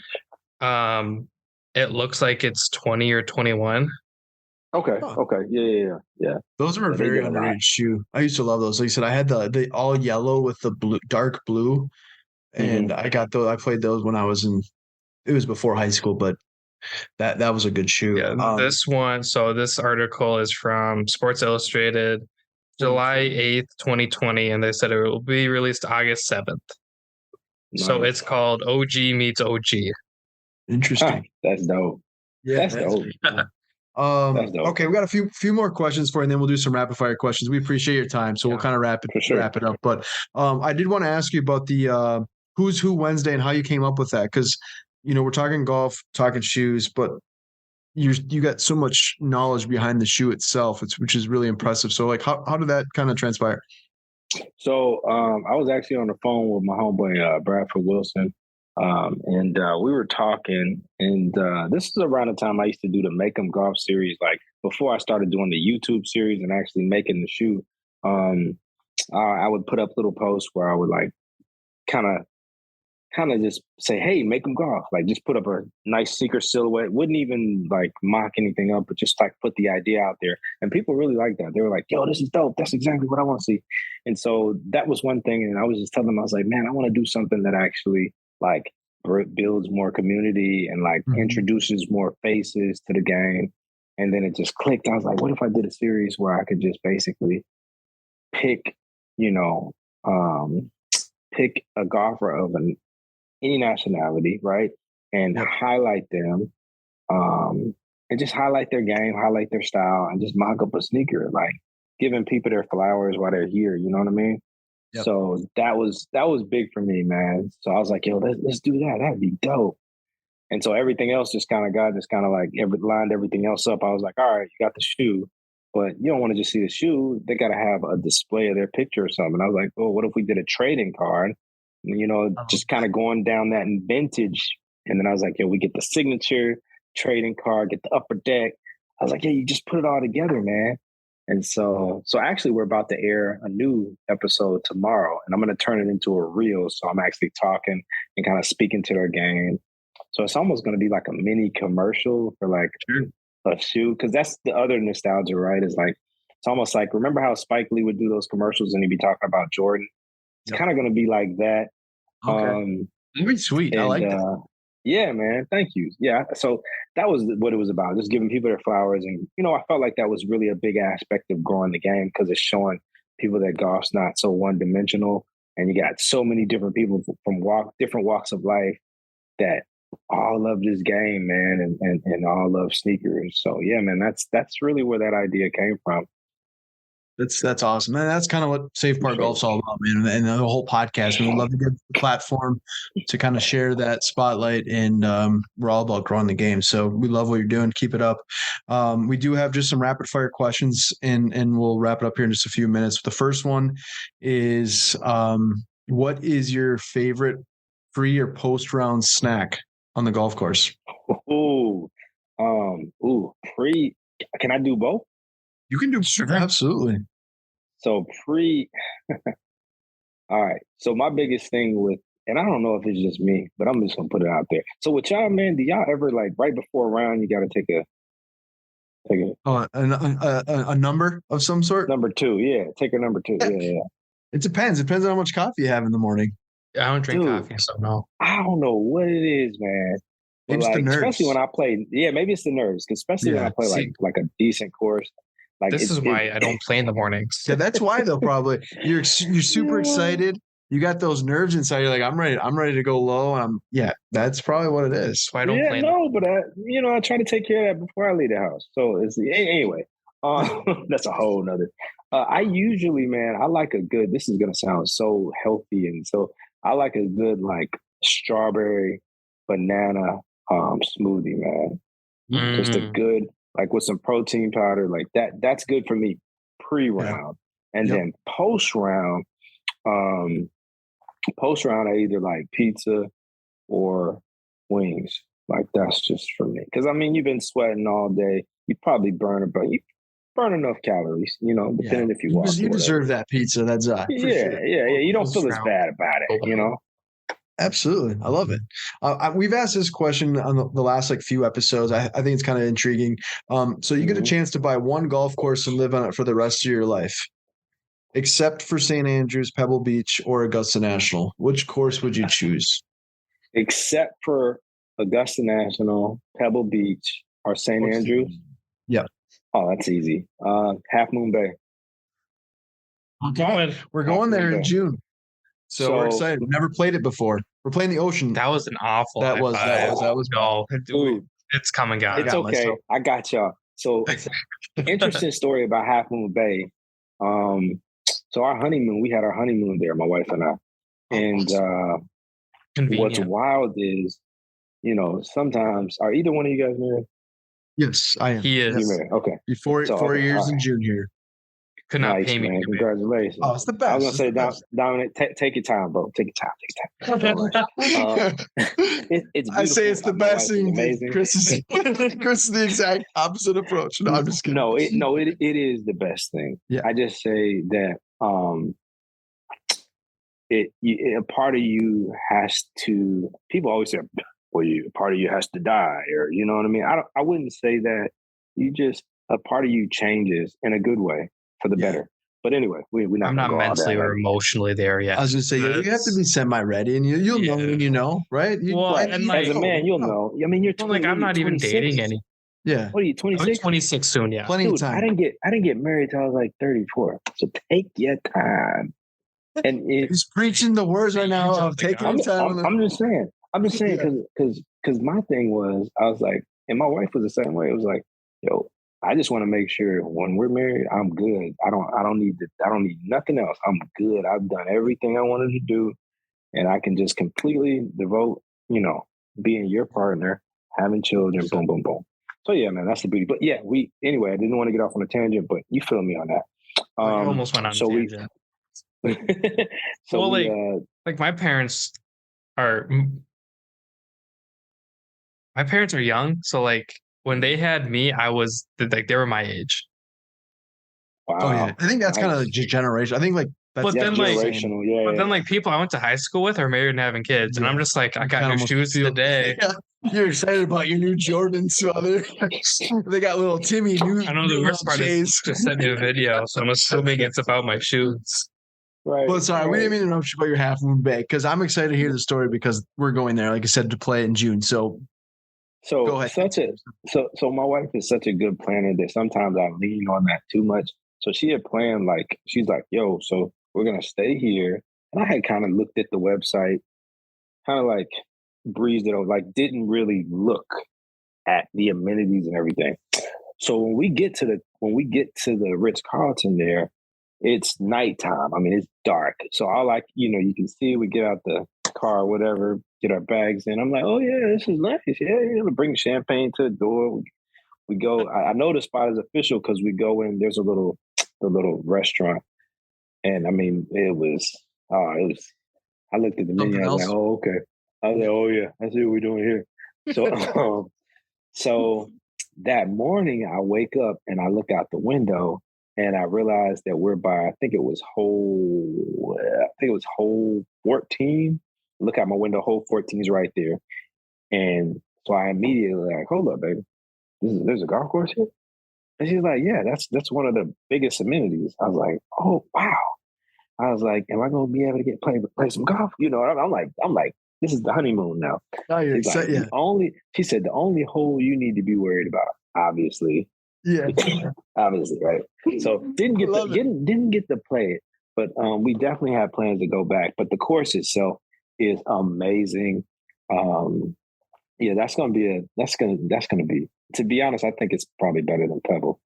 It looks like it's 20 or 21. Okay. Yeah. Those were a very underrated shoe. I used to love those. Like you said, I had the all yellow with the blue, dark blue, and I got those. I played those when I was it was before high school, but that was a good shoe. Yeah, this one. So this article is from Sports Illustrated, July 8th, 2020, and they said it will be released August 7th. Nice. So it's called OG meets OG. Interesting. That's dope. Yeah, that's dope. That's dope. Okay, we got a few more questions for you, and then we'll do some rapid fire questions. We appreciate your time, so we'll kind of wrap it up. But I did want to ask you about the Who's Who Wednesday and how you came up with that, because we're talking golf, talking shoes, but you got so much knowledge behind the shoe itself, which is really impressive. So, like, how did that kind of transpire? So, I was actually on the phone with my homeboy Bradford Wilson, and we were talking. And this is around the time I used to do the Make 'em Golf series, like before I started doing the YouTube series and actually making the shoe. I would put up little posts where I would like kind of just say, hey, make them golf. Like just put up a nice sneaker silhouette. Wouldn't even like mock anything up, but just like put the idea out there. And people really liked that. They were like, yo, this is dope. That's exactly what I want to see. And so that was one thing. And I was just telling them, I was like, man, I want to do something that actually like builds more community and like introduces more faces to the game. And then it just clicked. I was like, what if I did a series where I could just basically pick a golfer of any nationality, right? And highlight them, and just highlight their game, highlight their style, and just mock up a sneaker, like giving people their flowers while they're here. You know what I mean? Yep. So that was big for me, man. So I was like, yo, let's do that. That'd be dope. And so everything else just kind of like lined everything else up. I was like, all right, you got the shoe, but you don't want to just see the shoe. They got to have a display of their picture or something. I was like, oh, what if we did a trading card? Just kind of going down that in vintage. And then I was like, we get the signature trading card, get the upper deck. I was like, you just put it all together, man. And so actually we're about to air a new episode tomorrow, and I'm going to turn it into a reel. So I'm actually talking and kind of speaking to their game. So it's almost going to be like a mini commercial for like a shoe. Cause that's the other nostalgia, right? Is like, it's almost like, remember how Spike Lee would do those commercials and he'd be talking about Jordan? It's kind of going to be like that. Okay. That'd be sweet. I like that. Yeah, man. Thank you. Yeah. So that was what it was about. Just giving people their flowers. And, I felt like that was really a big aspect of growing the game, because it's showing people that golf's not so one dimensional. And you got so many different people from different walks of life that all love this game, man. And all love sneakers. So yeah, man, that's really where that idea came from. That's awesome, man. That's kind of what Safe Park Golf's all about, man. And the whole podcast, we would love to get the platform to kind of share that spotlight, and we're all about growing the game. So we love what you're doing. Keep it up. We do have just some rapid fire questions, and we'll wrap it up here in just a few minutes. The first one is, what is your favorite pre or post round snack on the golf course? Pre. Can I do both? You can do absolutely. So all right. So my biggest thing and I don't know if it's just me, but I'm just gonna put it out there. So with y'all, man, do y'all ever like right before a round you got to take a number of some sort? Number 2, yeah. Take a number 2, yeah. It depends. Depends on how much coffee you have in the morning. I don't drink Dude, coffee, so no. I don't know what it is, man. But Maybe it's the like, especially when nerves. I play, yeah, maybe it's the nerves. 'Cause especially when I Yeah. play See, like a decent course, like this is why I don't play in the mornings. Yeah, that's why though. Probably you're super Yeah. excited. You got those nerves inside. You're like, I'm ready. I'm ready to go low. Yeah, that's probably what it is. That's why I don't Yeah, play. no, but I try to take care of that before I leave the house. So it's anyway. That's a whole nother. I usually, man, I like a good. This is gonna sound so healthy, and so I like a good like strawberry banana smoothie, man. Just a good like with some protein powder, like that. That's good for me pre-round, and Yep. then post-round. Post-round, I either like pizza or wings. Like that's just for me. Because I mean, you've been sweating all day. You probably you burn enough calories, depending if you walk. You deserve that pizza. That's for sure. Yeah. You don't feel as Post-round. bad about it. Absolutely. I love it. We've asked this question on the last like few episodes. I think it's kind of intriguing. So you get a chance to buy one golf course and live on it for the rest of your life, except for St. Andrews, Pebble Beach, or Augusta National. Which course would you choose? Except for Augusta National, Pebble Beach, or St. Andrews. Yep. Oh, that's easy. Half Moon Bay. We're going there in June. So we're excited. We've never played it before. We're playing the ocean. That was an awful. That was no, dude. It's coming, guys. It's okay. I got y'all. So interesting story about Half Moon Bay. So our honeymoon, we had our honeymoon there, my wife and I. And what's wild is, sometimes are either one of you guys married? Yes, I am. He is. You're married. Okay. 4 years in June here. Could not pay me. Man. Congratulations. Oh, it's the best. I was gonna say, Dominic, take your time, bro. Take your time. I say it's the best thing. Amazing. Chris is the exact opposite approach. No, I'm just kidding. It is the best thing. Yeah. I just say that a part of you has to. People always say, "Well, part of you has to die," or you know what I mean. I wouldn't say that. A part of you changes in a good way for the better. But anyway, I'm not mentally or emotionally there yet. I was gonna say, you have to be semi-ready, and you'll know when you know, right? As a man, you'll know. I mean, you're 20, I'm not even dating any. Yeah. What are you, 26? 26 soon, yeah. Plenty of time. I didn't get married till I was like 34. So take your time. And he's preaching the words right now of taking your time. I'm just saying because my thing was, I was like, and my wife was the same way. It was like, yo, I just want to make sure when we're married, I'm good. I don't need nothing else. I'm good. I've done everything I wanted to do, and I can just completely devote, being your partner, having children, boom, boom, boom. So yeah, man, that's the beauty. But yeah, anyway, I didn't want to get off on a tangent, but you feel me on that. I almost went on a tangent. Like my parents are young, so like when they had me, I was like they were my age. Wow. Oh yeah, I think that's kind of like just generation. I think like that's generational. Yeah. But then like people I went to high school with are married and having kids, and I'm just like, I got new shoes today. Yeah. You're excited about your new Jordans, brother. They got little Timmy new. I know the worst part is just sent me a video, so I'm assuming it's about my shoes. Right. Well, sorry, we didn't mean to interrupt you about your Half Moon Bay because I'm excited to hear the story because we're going there, like I said, to play in June. So go ahead. So my wife is such a good planner that sometimes I lean on that too much. So she had planned she's like, yo, so we're gonna stay here. And I had kind of looked at the website, kind of like breezed it over, like didn't really look at the amenities and everything. So when we get to the Ritz-Carlton there, it's nighttime. I mean, it's dark. So you can see, we get out the car or whatever, get our bags in. I'm like, oh yeah, this is nice. Yeah, bring champagne to the door. We go. I know the spot is official because we go in. There's a little restaurant, and I mean, it was. I looked at the menu. I was like, oh okay. I was like, oh yeah, I see what we're doing here. So, so that morning I wake up and I look out the window and I realized that we're by. I think it was hole 14. Look out my window. Hole 14 is right there, and so I immediately like, hold up, baby. There's a golf course here? And she's like, yeah, that's one of the biggest amenities. I was like, oh, wow. I was like, am I gonna be able to play some golf? You know, I'm like, this is the honeymoon now. Oh, you're She's like, excited. she said the only hole you need to be worried about, obviously. Yeah. Obviously, right? So didn't get to play it, but we definitely have plans to go back. But the course itself is amazing. Yeah, that's gonna be. To be honest, I think it's probably better than Pebble,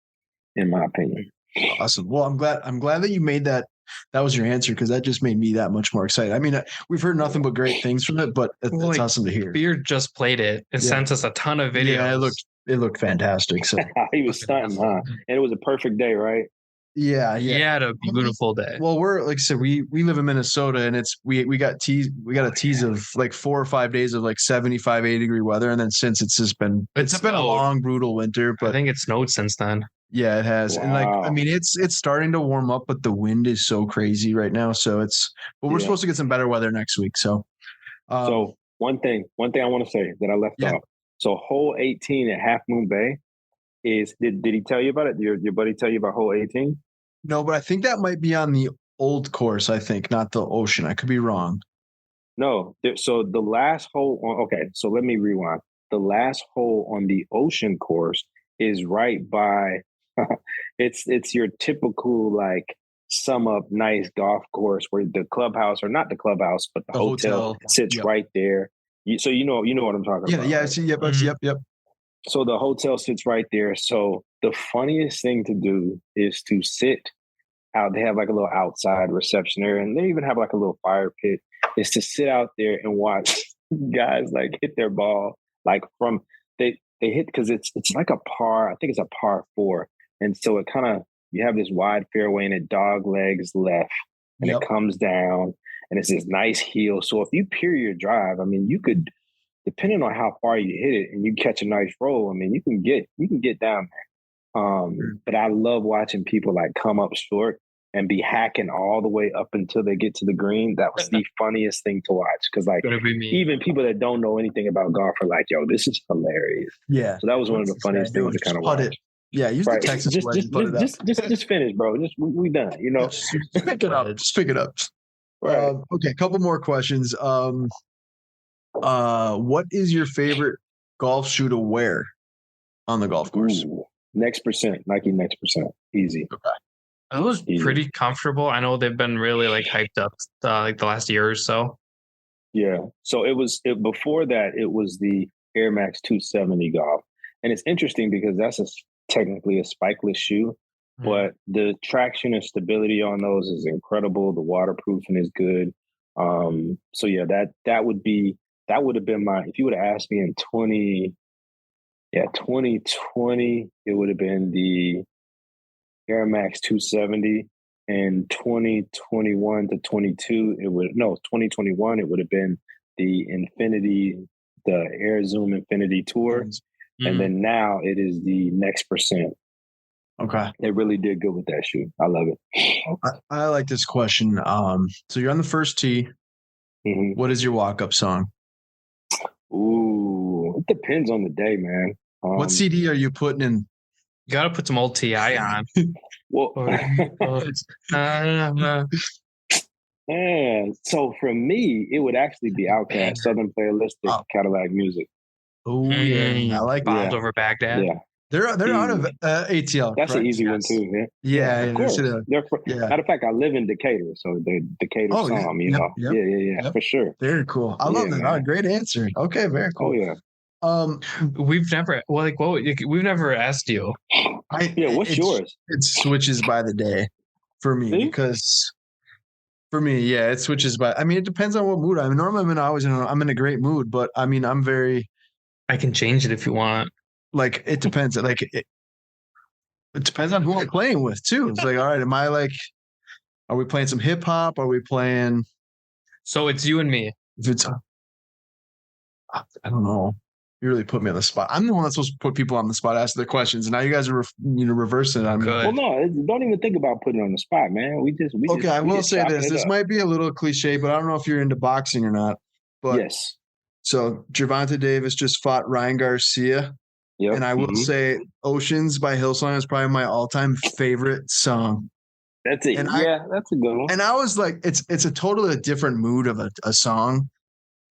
in my opinion. Awesome. Well, I'm glad that you made that. That was your answer, because that just made me that much more excited. I mean, we've heard nothing but great things from it, but it's awesome to hear. Beard just played it and sent us a ton of videos. Yeah, it looked fantastic. So he was stunting, huh? And it was a perfect day, right? Yeah. He had a beautiful day. Well, we're like I said, we live in Minnesota, and we got a tease of like 4 or 5 days of like 75, 80-degree weather, and then since it's been a long, brutal winter. But I think it snowed since then. Yeah, it has. Wow. And like, I mean, it's starting to warm up, but the wind is so crazy right now. So but we're supposed to get some better weather next week. So, so one thing I want to say that I left off. So hole 18 at Half Moon Bay did he tell you about it? Your buddy tell you about hole 18? No, but I think that might be on the old course. I think, not the Ocean. I could be wrong. No. So the last hole okay. So let me rewind. The last hole on the Ocean course is right by, it's your typical like sum up nice golf course where the clubhouse, or not the clubhouse, but the hotel sits right there. So you know what I'm talking about. Yeah. Right? Yep. So the hotel sits right there. So the funniest thing to do is to sit out. They have like a little outside reception area, and they even have like a little fire pit. Is to sit out there and watch guys like hit their ball like from they hit, because it's like a par. I think it's a par 4. And so it kind of, you have this wide fairway and it dog legs left, and it comes down, and it's this nice heel. So if you peer your drive, I mean, you could, depending on how far you hit it and you catch a nice roll, I mean, you can get down there. But I love watching people like come up short and be hacking all the way up until they get to the green. That was the funniest thing to watch, because like even people that don't know anything about golf are like, "Yo, this is hilarious." Yeah. So that was one of the funniest things to kind of watch. Yeah, use the Texas wedge. Just finish, bro. We done. You know, just pick it up. Just pick it up. Right. Okay, a couple more questions. What is your favorite golf shoe to wear on the golf course? Next Percent, Nike Next Percent, easy. Okay. It was pretty comfortable. I know they've been really like hyped up like the last year or so. Yeah. So before that, it was the Air Max 270 golf. And it's interesting because that's technically a spikeless shoe, but the traction and stability on those is incredible. The waterproofing is good. So yeah, that would have been if you would have asked me in 2020, it would have been the Air Max 270. And 2021 to 22, 2021, it would have been the Air Zoom Infinity Tour. And then now it is the Next Percent. Okay. They really did good with that shoe. I love it. I like this question. So you're on the first tee. Mm-hmm. What is your walk-up song? Ooh, it depends on the day, man. What CD are you putting in? You got to put some old T.I. on. Well, so for me, it would actually be Outkast, Southern Playalistic, Cadillac Music. Oh yeah, I like Bombs over Baghdad. Yeah, they're out of ATL. That's an easy one too. Yeah, of course. Matter of fact, I live in Decatur, so the Decatur song, you know. Yeah, for sure. Very cool. I love that. Oh, great answer. Okay, very cool. Oh yeah. We've never we've never asked you. What's yours? It switches by the day for me. See? Because for me, it switches by. I mean, it depends on what mood I'm in. Normally, I'm in a great mood, but I mean, I can change it if you want. Like, it depends. Like, it depends on who I'm playing with too. It's like, all right, are we playing some hip hop? Are we playing? So it's you and me. If it's, I don't know. You really put me on the spot. I'm the one that's supposed to put people on the spot, ask their questions, and now you guys are reversing it on me. Well, no, don't even think about putting it on the spot, man. I will say this. This might be a little cliche, but I don't know if you're into boxing or not. But yes. So Gervonta Davis just fought Ryan Garcia. Yep. And I will say Oceans by Hillsong is probably my all-time favorite song. That's it. That's a good one. And I was like, it's a totally different mood of a song,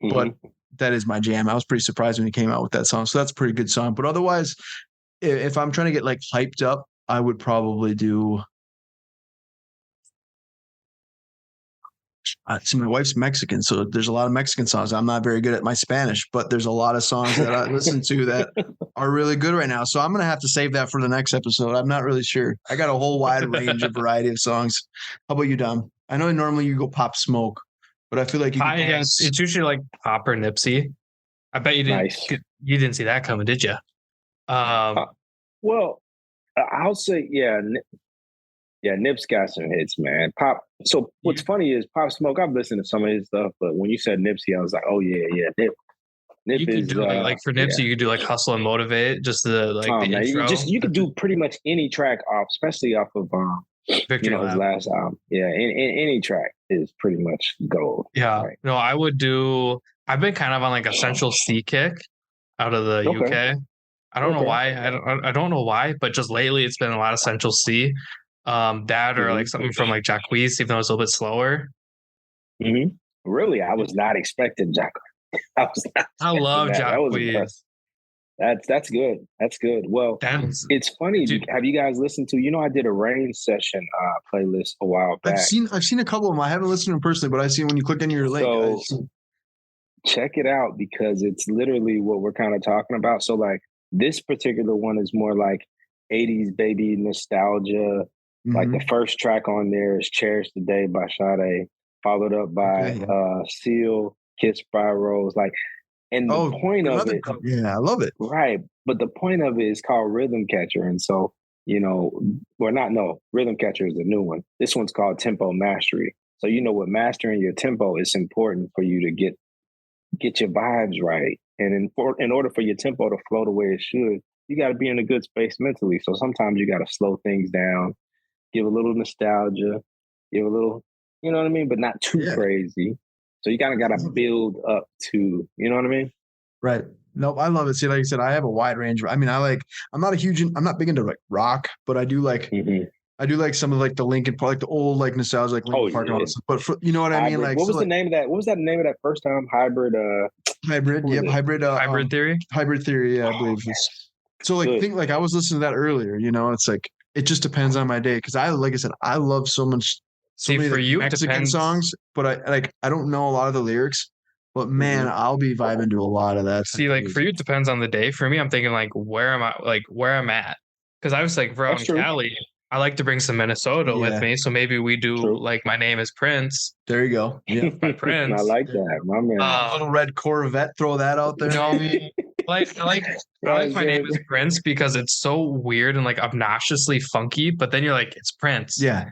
but that is my jam. I was pretty surprised when he came out with that song. So that's a pretty good song. But otherwise, if I'm trying to get like hyped up, I would probably do. See, my wife's Mexican, so there's a lot of Mexican songs. I'm not very good at my Spanish, but there's a lot of songs that I listen to that are really good right now. So I'm gonna have to save that for the next episode. I'm not really sure. I got a whole wide range of variety of songs. How about you, Dom? I know normally you go Pop Smoke, but I feel like it's usually like Pop or Nipsey. I bet you didn't see that coming, did you? Well, I'll say Nip's got some hits, man. Pop. So what's funny is Pop Smoke. I've listened to some of his stuff, but when you said Nipsey, I was like, oh yeah, Nip. Nip you is could do like for Nipsey, you could do like Hustle and Motivate, just the the intro. You could do pretty much any track off, especially off of Victory his last album. Yeah, any track is pretty much gold. Yeah. Right? No, I would do. I've been kind of on like Essential C kick out of the UK. I don't know why. I don't know why, but just lately it's been a lot of Essential C. That or like something from like Jacquees, even though it's a little bit slower. Really, I was not expecting Jacquees. I love Jacquees. That's good. That's good. Well, it's funny. Have you guys listened to? I did a Rain Session playlist a while back. I've seen a couple of them. I haven't listened to them personally, but I see when you click on your link. Check it out because it's literally what we're kind of talking about. So like this particular one is more like 80s baby nostalgia. Like the first track on there is Cherish the Day by Sade, followed up by Seal, Kiss by Rose. Like, and the point of it. Yeah, I love it. Right. But the point of it is called Rhythm Catcher. And so, Rhythm Catcher is a new one. This one's called Tempo Mastery. So, with mastering your tempo, it's important for you to get your vibes right. And in order for your tempo to flow the way it should, you got to be in a good space mentally. So sometimes you got to slow things down, give a little nostalgia, give a little, you know what I mean? But not too crazy. So you kind of got to build up to, you know what I mean? Right. Nope. I love it. See, like I said, I have a wide range. I'm not big into like rock, but I do like, I do like some of like the Linkin Park, like the old like nostalgia, like Linkin Park and all that stuff. But you know what I mean? Like, what was the name of that? What was that name of that first time? Hybrid. Yep. Hybrid Theory. Hybrid Theory. Yeah, I believe. So like, think like I was listening to that earlier. It's like it just depends on my day because like I said, I love so many Mexican songs, but I don't know a lot of the lyrics. But man, I'll be vibing to a lot of that. See, like for you, it depends on the day. For me, I'm thinking like where am I? Like where I'm at. Because I was like, in Cali, I like to bring some Minnesota with me. So maybe we do like My Name is Prince. There you go. Yeah, Prince. I like that, my man. Little red Corvette. Throw that out there. I like My Name is Prince because it's so weird and like obnoxiously funky. But then you're like, it's Prince. Yeah.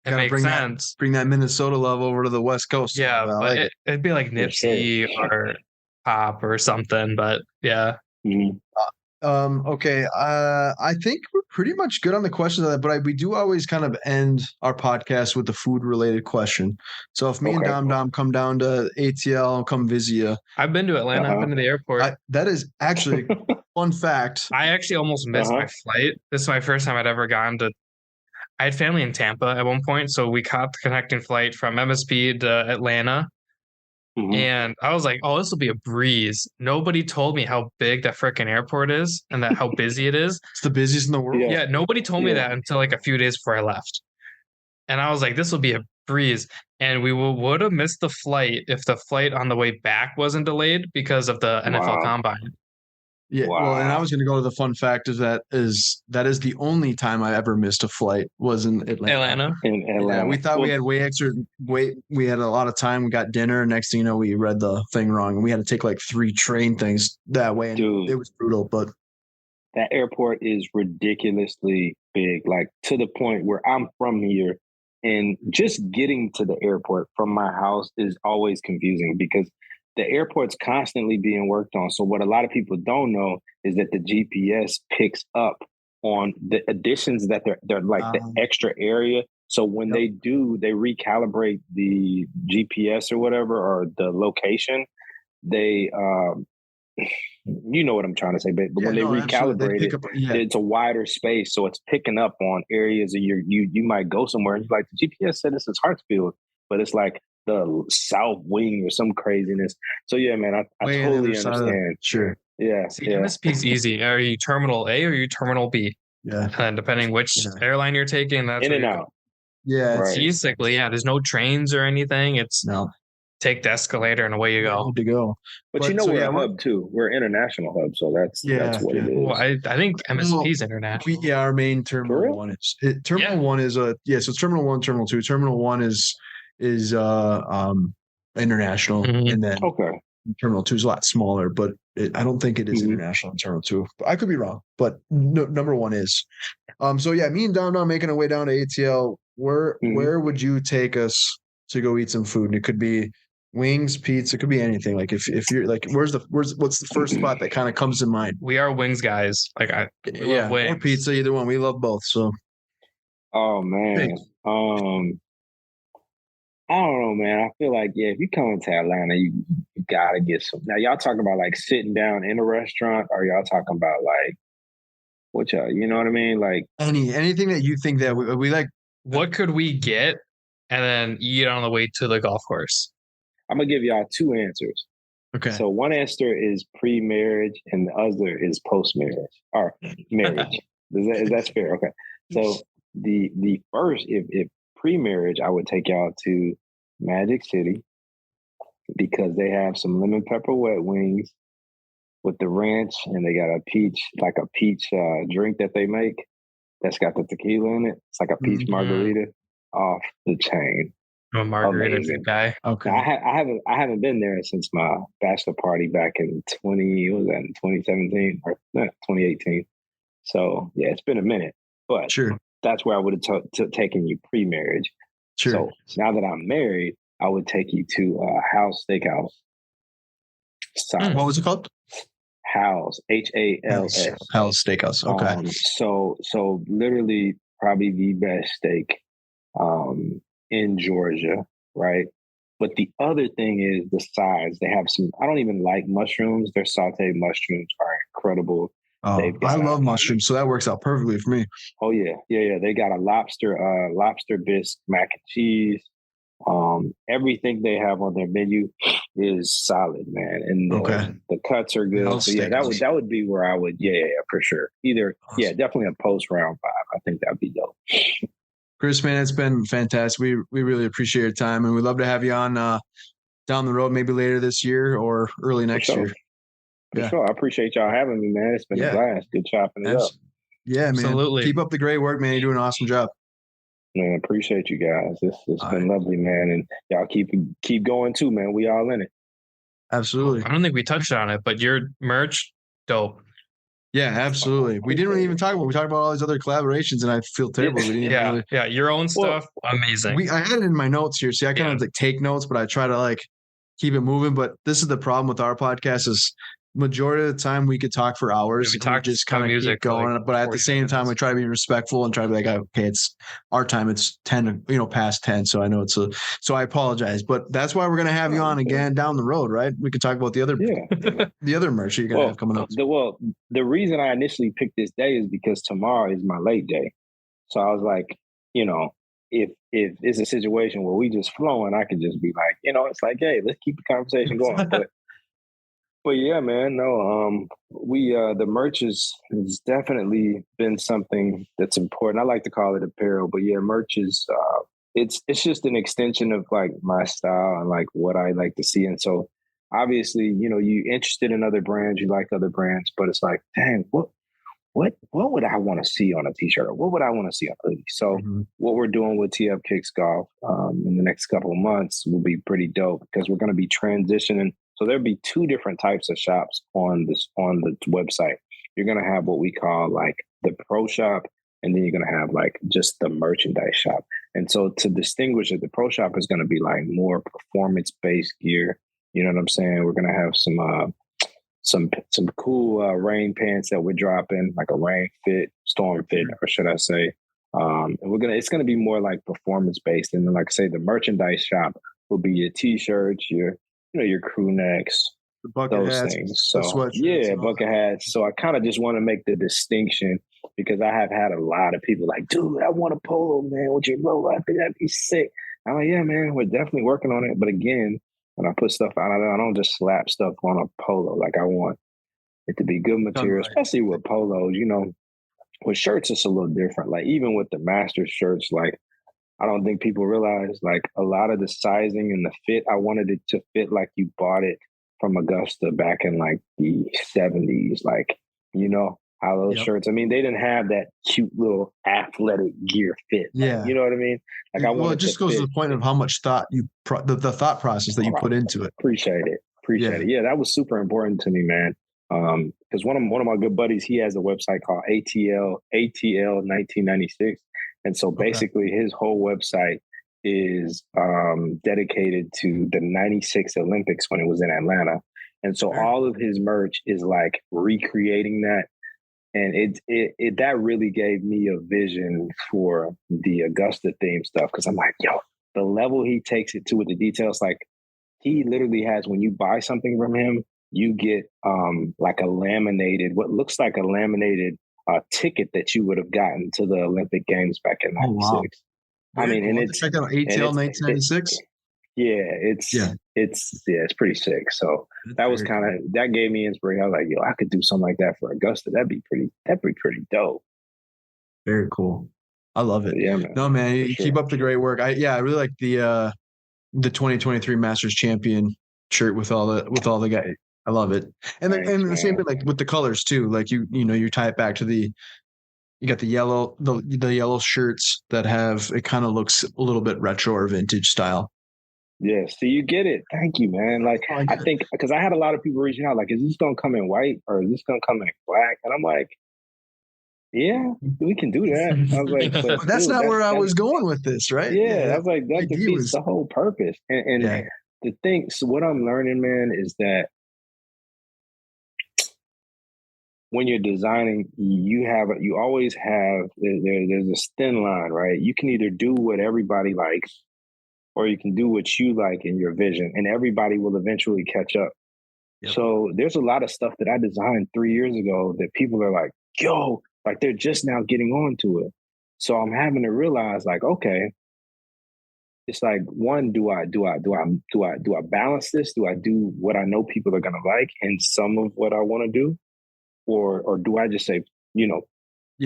It makes sense. Bring that Minnesota love over to the West Coast. Yeah, but it'd be like Nipsey or Pop or something. But yeah. Okay. I think we're pretty much good on the questions of that, but we do always kind of end our podcast with the food related question. So if me and Dom come down to ATL, I'll come visit you. I've been to Atlanta. I've been to the airport. That is actually fun fact. I actually almost missed my flight. This is my first time I'd ever gone to. I had family in Tampa at one point, so we caught the connecting flight from MSP to Atlanta. And I was like, oh, this will be a breeze. Nobody told me how big that freaking airport is and how busy it is. It's the busiest in the world. Yeah, nobody told me that until like a few days before I left. And I was like, this will be a breeze. And we would have missed the flight if the flight on the way back wasn't delayed because of the NFL Combine. Yeah, well, and I was going to go to the fun fact that is the only time I ever missed a flight was in Atlanta. In Atlanta. Yeah, we thought we had we had a lot of time. We got dinner. Next thing you know, we read the thing wrong, and we had to take like 3 train things that way. And it was brutal, but that airport is ridiculously big, like to the point where I'm from here, and just getting to the airport from my house is always confusing because the airport's constantly being worked on. So what a lot of people don't know is that the GPS picks up on the additions that they're like the extra area. So when they recalibrate the GPS or whatever, or the location, they you know what I'm trying to say, but when they recalibrate it, it's a wider space, so it's picking up on areas of you might go somewhere and you're like, the GPS said this is Hartsfield, but it's like the south wing or some craziness. So yeah, man, I totally understand. Sure. Yeah. See, MSP's easy. Are you terminal A or are you terminal B? Yeah. And depending which airline you're taking, that's in and out. Yeah. Right. Basically, there's no trains or anything. It's take the escalator and away you go. To go. But you know, we're a hub too. We're an international hub, so that's what it is. Well, I think MSP's international. Our main terminal one is terminal one is so it's terminal 1, terminal 2. Terminal 1 is international, and then terminal 2 is a lot smaller, but I don't think it is international in terminal 2. I could be wrong, but number 1 is. So yeah, me and Don making our way down to ATL. Where would you take us to go eat some food? And it could be wings, pizza, it could be anything. Like if you're like, what's the first spot that kind of comes to mind? We are wings guys. Like we love wings. Or pizza, either one. We love both. So. Oh man. I don't know, man. I feel like if you come into Atlanta, you gotta get some. Now y'all talking about like sitting down in a restaurant, or y'all talking about like what y'all? You know what I mean? Like anything that you think that we like. What could we get and then eat on the way to the golf course? I'm gonna give y'all 2 answers. Okay. So one answer is pre-marriage, and the other is post-marriage or marriage. Is that fair? Okay. So the first, if pre-marriage, I would take y'all to Magic City because they have some lemon pepper wet wings with the ranch, and they got a peach drink that they make that's got the tequila in it. It's like a peach margarita, off the chain. I'm a margarita guy. Okay. I haven't been there since my bachelor party back in 2017 or 2018. So yeah, it's been a minute, but that's where I would have taken you pre-marriage. Sure. So now that I'm married, I would take you to House Steakhouse. What was it called? House, HALS. House Steakhouse. Okay. So literally probably the best steak in Georgia, right? But the other thing is the size. They have some, I don't even like mushrooms. Their sauteed mushrooms are incredible. Oh, I love mushrooms, so that works out perfectly for me. Oh yeah. They got a lobster bisque mac and cheese. Everything they have on their menu is solid, man, and the cuts are good. So yeah, that would be where I would, for sure. Either definitely a post round 5. I think that'd be dope. Chris, man, it's been fantastic. We really appreciate your time, and we'd love to have you on down the road, maybe later this year or early next year. For sure. I appreciate y'all having me, man. It's been a blast. Good chopping it up. Yeah, man. Absolutely. Keep up the great work, man. You're doing an awesome job. Man, appreciate you guys. It's been lovely, man. And y'all keep going too, man. We all in it. Absolutely. I don't think we touched on it, but your merch, dope. Yeah, absolutely. We didn't really even talk about. We talked about all these other collaborations, and I feel terrible. We didn't really, your own stuff, amazing. I had it in my notes here. See, I kind of like take notes, but I try to like keep it moving. But this is the problem with our podcast: is majority of the time we could talk for hours. We just kind of keep going, like, but at the same time, we try to be respectful and try to be like, okay, it's our time. It's 10, past 10. So I know so I apologize, but that's why we're going to have you on again down the road, right? We could talk about the other, the other merch you're going to have coming up. The reason I initially picked this day is because tomorrow is my late day. So I was like, if it's a situation where we just flowing, I could just be like, it's like, hey, let's keep the conversation going. But yeah, man, no, the merch has definitely been something that's important. I like to call it apparel, but yeah, merch is, it's just an extension of like my style and like what I like to see. And so obviously, you interested in other brands, you like other brands, but it's like, dang, what would I want to see on a t-shirt? Or what would I want to see on a hoodie? So what we're doing with TF Kicks Golf in the next couple of months will be pretty dope because we're going to be transitioning. So there'll be 2 different types of shops on the website. You're going to have what we call like the pro shop, and then you're going to have like just the merchandise shop. And so to distinguish it, the pro shop is going to be like more performance-based gear. You know what I'm saying? We're going to have some cool rain pants that we're dropping, like a rain fit, storm fit, or should I say? And it's going to be more like performance-based. And then, like I say, the merchandise shop will be your t-shirts, your crew necks, The bucket those hats, things. the So sweatshirts, yeah, and all bucket that. hats. So I kind of just want to make the distinction because I have had a lot of people like, dude, I want a polo, man, with your logo. I think that'd be sick. I'm like, yeah, man, we're definitely working on it. But again, when I put stuff out, I don't just slap stuff on a polo. Like I want it to be good Done material, right. especially with polos. You know, with shirts, it's a little different. Like even with the Masters shirts, like I don't think people realize like a lot of the sizing and the fit, I wanted it to fit like you bought it from Augusta back in like the 70s. Like, you know, how those Yep. shirts, I mean, they didn't have that cute little athletic gear fit. Yeah. You know what I mean? Like I Well, it wanted just to goes to fit. the point of how much thought the thought process that you put into it. Appreciate it. Appreciate Yeah. it. Yeah, that was super important to me, man. Because one of my good buddies, he has a website called ATL 1996, and so basically his whole website is dedicated to the 96 Olympics when it was in Atlanta. And so all of his merch is like recreating that. And it that really gave me a vision for the Augusta theme stuff. Cause I'm like, yo, the level he takes it to with the details, like he literally has, when you buy something from him, you get like a laminated, what looks like a laminated ticket that you would have gotten to the Olympic Games back in '96. Oh, wow. I mean, cool. and it's check out ATL 1996. Yeah, it's pretty sick. So that was kind of that gave me inspiration. I was like, yo, I could do something like that for Augusta. That'd be pretty dope. Very cool. I love it. Yeah, man. No, man, you keep up the great work. I really like the 2023 Masters champion shirt with all the guys. I love it. And the same thing like with the colors too. Like you tie it back to you got the yellow shirts that have, it kind of looks a little bit retro or vintage style. Yeah, so you get it. Thank you, man. Like I think because I had a lot of people reaching out, like, is this gonna come in white or is this gonna come in black? And I'm like, yeah, we can do that. I was like, but that's not where I was going with this, right? Yeah, I was like, that defeats the whole purpose. And the thing, so what I'm learning, man, is that when you're designing, you always have there's this thin line, right? You can either do what everybody likes, or you can do what you like in your vision, and everybody will eventually catch up. Yep. So there's a lot of stuff that I designed 3 years ago that people are like, yo, like they're just now getting on to it. So I'm having to realize, like, okay, it's like, one, do I balance this? Do I do what I know people are gonna like and some of what I want to do? Or do I just say,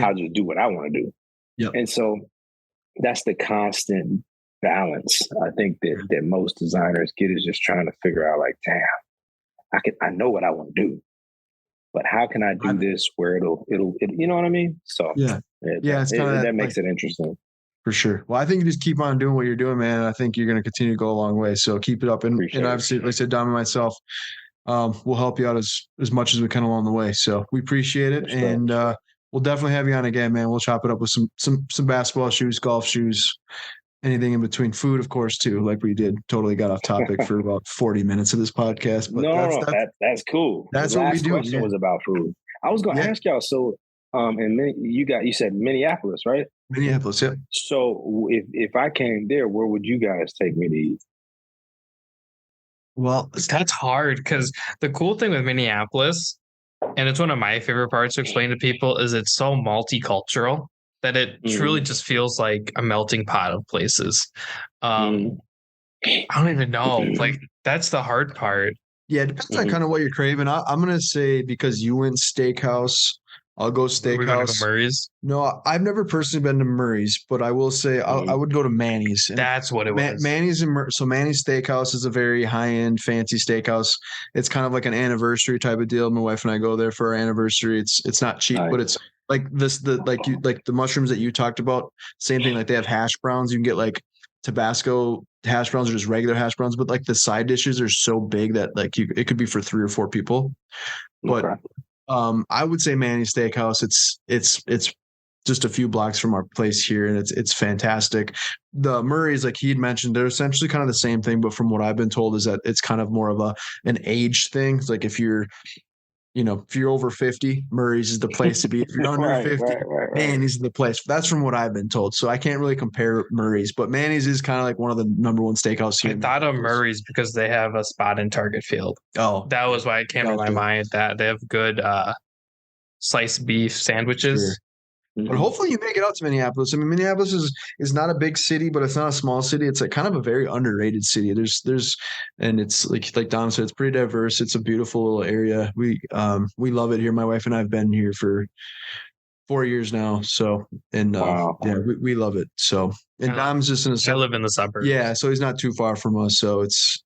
I'll just do what I want to do? Yep. And so that's the constant balance I think that most designers get, is just trying to figure out, like, damn, I know what I want to do, but how can I do this where it'll you know what I mean? So it's that makes it interesting. For sure. Well, I think you just keep on doing what you're doing, man. I think you're going to continue to go a long way. So keep it up. And obviously, like I said, Dom and myself, we'll help you out as much as we can along the way. So we appreciate it. And we'll definitely have you on again, man. We'll chop it up with some basketball shoes, golf shoes, anything in between, food, of course, too, like we did. Totally got off topic for about 40 minutes of this podcast. But that's cool. That's what we do. The last question was about food. I was going to ask y'all, so and you said Minneapolis, right? Minneapolis, yep. So if I came there, where would you guys take me to eat? Well, that's hard, because the cool thing with Minneapolis, and it's one of my favorite parts to explain to people, is it's so multicultural that it truly just feels like a melting pot of places. I don't even know. Like, that's the hard part. Yeah, it depends on kind of what you're craving. I'm going to say, because you went steakhouse, I'll go steakhouse. We're going to go Murray's? No, I've never personally been to Murray's, but I will say I would go to Manny's. That's what it was. Manny's so Manny's Steakhouse is a very high-end, fancy steakhouse. It's kind of like an anniversary type of deal. My wife and I go there for our anniversary. It's not cheap, but it's like the mushrooms that you talked about. Same thing. Like they have hash browns. You can get like Tabasco hash browns or just regular hash browns, but like the side dishes are so big that like it could be for 3 or 4 people. But I would say Manny's Steakhouse. It's just a few blocks from our place here, and it's fantastic. The Murray's, like he'd mentioned, they're essentially kind of the same thing, but from what I've been told is that it's kind of more of an age thing. It's like if you're if you're over 50, Murray's is the place to be. If you're under 50, Manny's is the place. That's from what I've been told. So I can't really compare Murray's, but Manny's is kind of like one of the number one steakhouse here. I thought of Murray's because they have a spot in Target Field. Oh, that was why it came to my mind, that they have good sliced beef sandwiches. Sure. But hopefully you make it out to Minneapolis. I mean, Minneapolis is not a big city, but it's not a small city. It's like kind of a very underrated city. And it's like Dom said, it's pretty diverse. It's a beautiful little area. We love it here. My wife and I have been here for 4 years now. So, and wow. Yeah, we love it. So, and Dom's just in a I live in the suburbs. Yeah, so he's not too far from us. So it's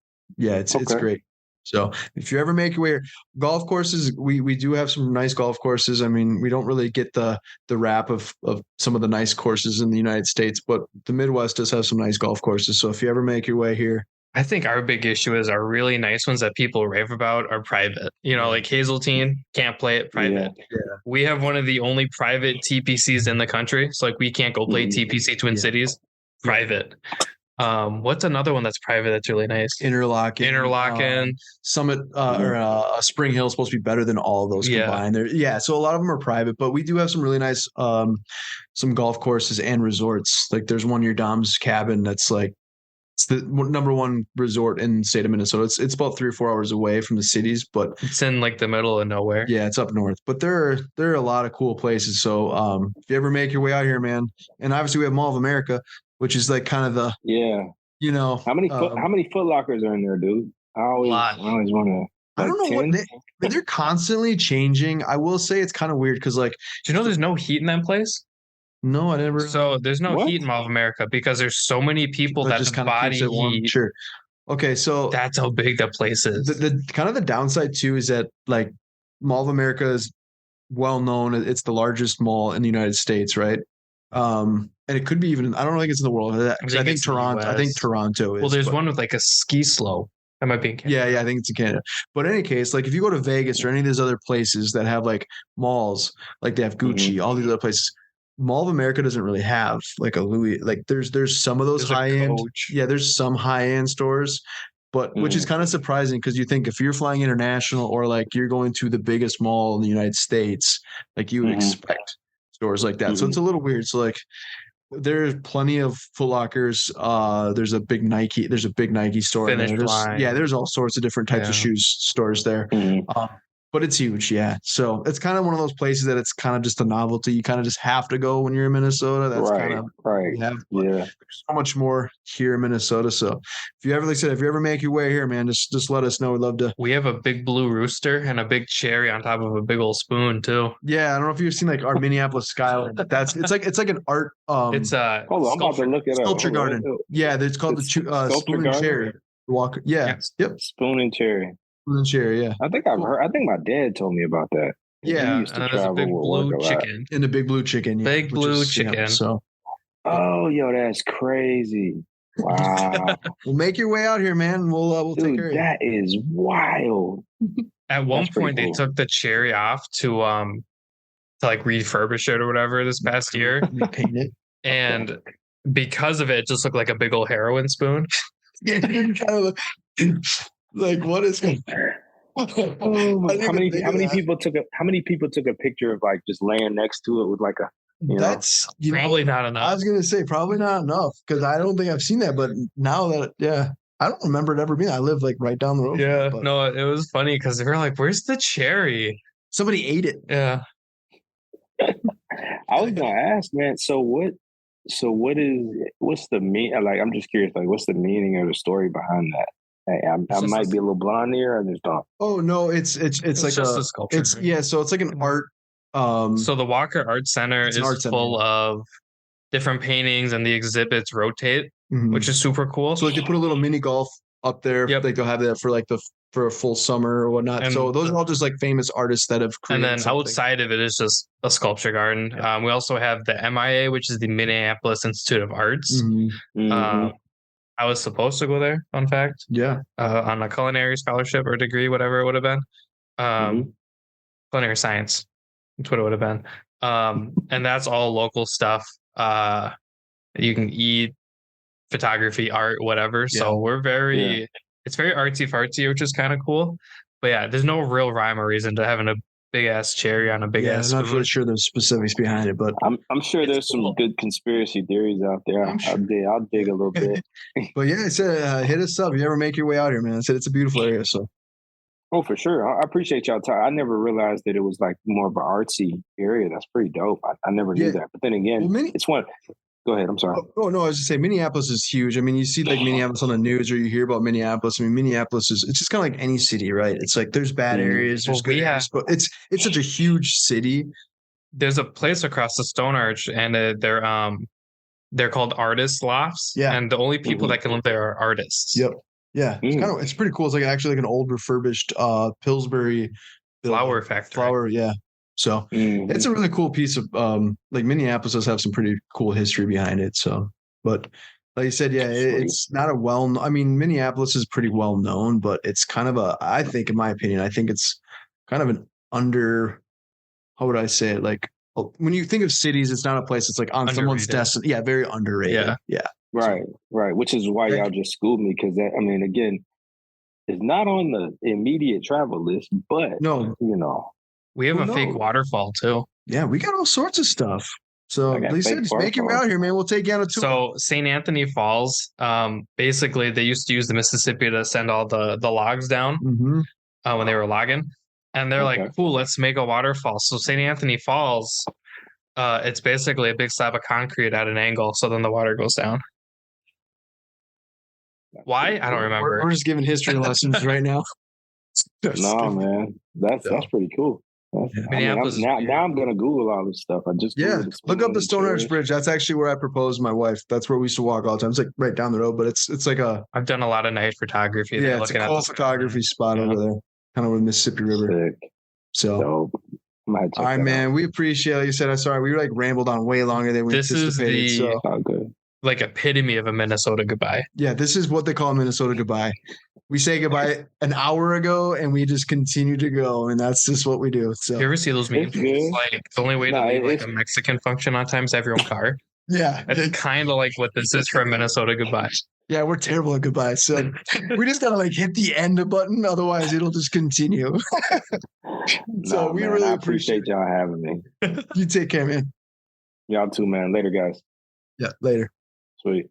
great. So if you ever make your way here, golf courses, we do have some nice golf courses. I mean, we don't really get the rap of some of the nice courses in the United States, but the Midwest does have some nice golf courses. So if you ever make your way here, I think our big issue is our really nice ones that people rave about are private. Like Hazeltine, can't play it private. Yeah. We have one of the only private TPCs in the country. So we can't go play TPC Twin Cities private. What's another one that's private that's really nice? Interlochen. Summit or Spring Hill is supposed to be better than all of those combined. So a lot of them are private, but we do have some really nice some golf courses and resorts. Like there's one near Dom's cabin that's like it's the number one resort in the state of Minnesota. It's about 3 or 4 hours away from the cities, but it's in like the middle of nowhere. Yeah, it's up north. But there are a lot of cool places. So if you ever make your way out here, man, and obviously we have Mall of America, which is like kind of the how many Foot Lockers are in there, dude? I always want to. I don't know what they're constantly changing. I will say it's kind of weird because like, do you know there's no heat in that place? No, I never. So there's no heat in Mall of America because there's so many people that just body heat. Sure. Okay, so that's how big that place is. The kind of the downside too is that like Mall of America is well known. It's the largest mall in the United States, right? And it could be even, I don't think it's in the world. I think Toronto is. Well, there's one with like a ski slope. That might be in Canada. Yeah, I think it's in Canada. But in any case, like if you go to Vegas or any of these other places that have like malls, like they have Gucci, all these other places, Mall of America doesn't really have like a Louis. Like there's some of those high end. Yeah, there's some high end stores, but which is kind of surprising because you think if you're flying international or like you're going to the biggest mall in the United States, like you would expect stores like that. So it's a little weird. So like there's plenty of Foot Lockers. There's a big Nike store. There's all sorts of different types of shoes stores there. But it's huge, yeah. So it's kind of one of those places that it's kind of just a novelty. You kind of just have to go when you're in Minnesota. That's kind of right. There's so much more here in Minnesota. So if you ever make your way here, man, just let us know. We'd love to. We have a big blue rooster and a big cherry on top of a big old spoon too. Yeah, I don't know if you've seen like our Minneapolis skyline. It's like an art. It's a hold on, I'm about to look it up. Sculpture garden. Yeah, it's called the Spoon and Cherry. Walker. Yeah. Yep. Spoon and Cherry. And cherry, yeah. I think I've heard. I think my dad told me about that. Yeah, he used to travel big blue chicken. And the big blue chicken. Big blue chicken. Yeah, so. Oh, yo, that's crazy! Wow. Well, make your way out here, man. We'll take care of you. That is wild. At one point, they took the cherry off to like refurbish it or whatever this past year. Paint it, and because of it just looked like a big old heroin spoon. Like what is how many people took a picture of like just laying next to it with like a that's probably not enough. I was gonna say probably not enough because I don't think I've seen that, but now that I don't remember it ever being. I live like right down the road. Yeah, no, it was funny because they were like, "Where's the cherry?" Somebody ate it. Yeah. I was gonna ask, man. What's the mean? Like, I'm just curious. Like, what's the meaning of the story behind that? Hey, I might be a little blonde here. I just don't. Oh no, it's like just a sculpture. So it's like an art. So the Walker Art Center is full of different paintings, and the exhibits rotate, which is super cool. So like they put a little mini golf up there. Yep. Like they'll have that for a full summer or whatnot. And so those are all just like famous artists that have created. And then outside of it is just a sculpture garden. Yeah. We also have the MIA, which is the Minneapolis Institute of Arts. I was supposed to go there, fun fact. Yeah. On a culinary scholarship or degree, whatever it would have been. Culinary science. That's what it would have been. And that's all local stuff. You can eat, photography, art, whatever. Yeah. So we're it's very artsy fartsy, which is kind of cool. But yeah, there's no real rhyme or reason to having a big ass cherry on a big ass. I'm not really sure the specifics behind it, but I'm sure there's some good conspiracy theories out there. I'll dig a little bit. But yeah, I said hit us up if you ever make your way out here, man. I said it's a beautiful area. So. Oh, for sure. I appreciate y'all time. I never realized that it was like more of an artsy area. That's pretty dope. I never knew that. But then again, it's one. Go ahead. I'm sorry. Oh, no, I was just saying Minneapolis is huge. I mean, you see like Minneapolis on the news or you hear about Minneapolis. I mean, Minneapolis it's just kind of like any city, right? It's like there's bad areas, there's good areas, but it's such a huge city. There's a place across the Stone Arch, and they're called artist lofts. Yeah. And the only people that can live there are artists. Yep. Yeah. It's pretty cool. It's like actually like an old refurbished Pillsbury flower factory. Yeah. So it's a really cool piece of like Minneapolis does have some pretty cool history behind it. So, but like you said, yeah, it's not I mean, Minneapolis is pretty well known, but it's kind of I think in my opinion, I think it's kind of an how would I say it? Like when you think of cities, it's not a place that's like on someone's desk. Yeah. Very underrated. Yeah. Right. Which is why y'all just schooled me. Cause I mean, again, it's not on the immediate travel list, but no, we have a fake waterfall too. Yeah, we got all sorts of stuff. So like you said, just make your way out here, man. We'll take you on a tour. So St. Anthony Falls, basically they used to use the Mississippi to send all the logs down when they were logging. And they're like, cool, let's make a waterfall. So St. Anthony Falls, it's basically a big slab of concrete at an angle. So then the water goes down. Why? I don't remember. We're just giving history lessons right now. No, man. That's pretty cool. Minneapolis. Now I'm gonna Google all this stuff. I just look up the Stone Arch Bridge. That's actually where I proposed my wife. That's where we used to walk all the time. It's like right down the road, but it's like I've done a lot of night photography. Yeah, it's a cool photography spot over there, kind of with the Mississippi River. Sick. So, all right, man. We appreciate it. Like you said, I'm sorry. We like rambled on way longer than we anticipated. This is like epitome of a Minnesota goodbye. Yeah, this is what they call Minnesota goodbye. We say goodbye an hour ago, and we just continue to go, and that's just what we do. So, you ever see those memes? Like the only way to leave like a Mexican function on time is to have your own car. Yeah, that's kind of like what this is for a Minnesota goodbye. Yeah, we're terrible at goodbyes, so we just gotta like hit the end button, otherwise it'll just continue. So we really appreciate y'all having me. You take care, man. Y'all too, man. Later, guys. Yeah, later. Sweet.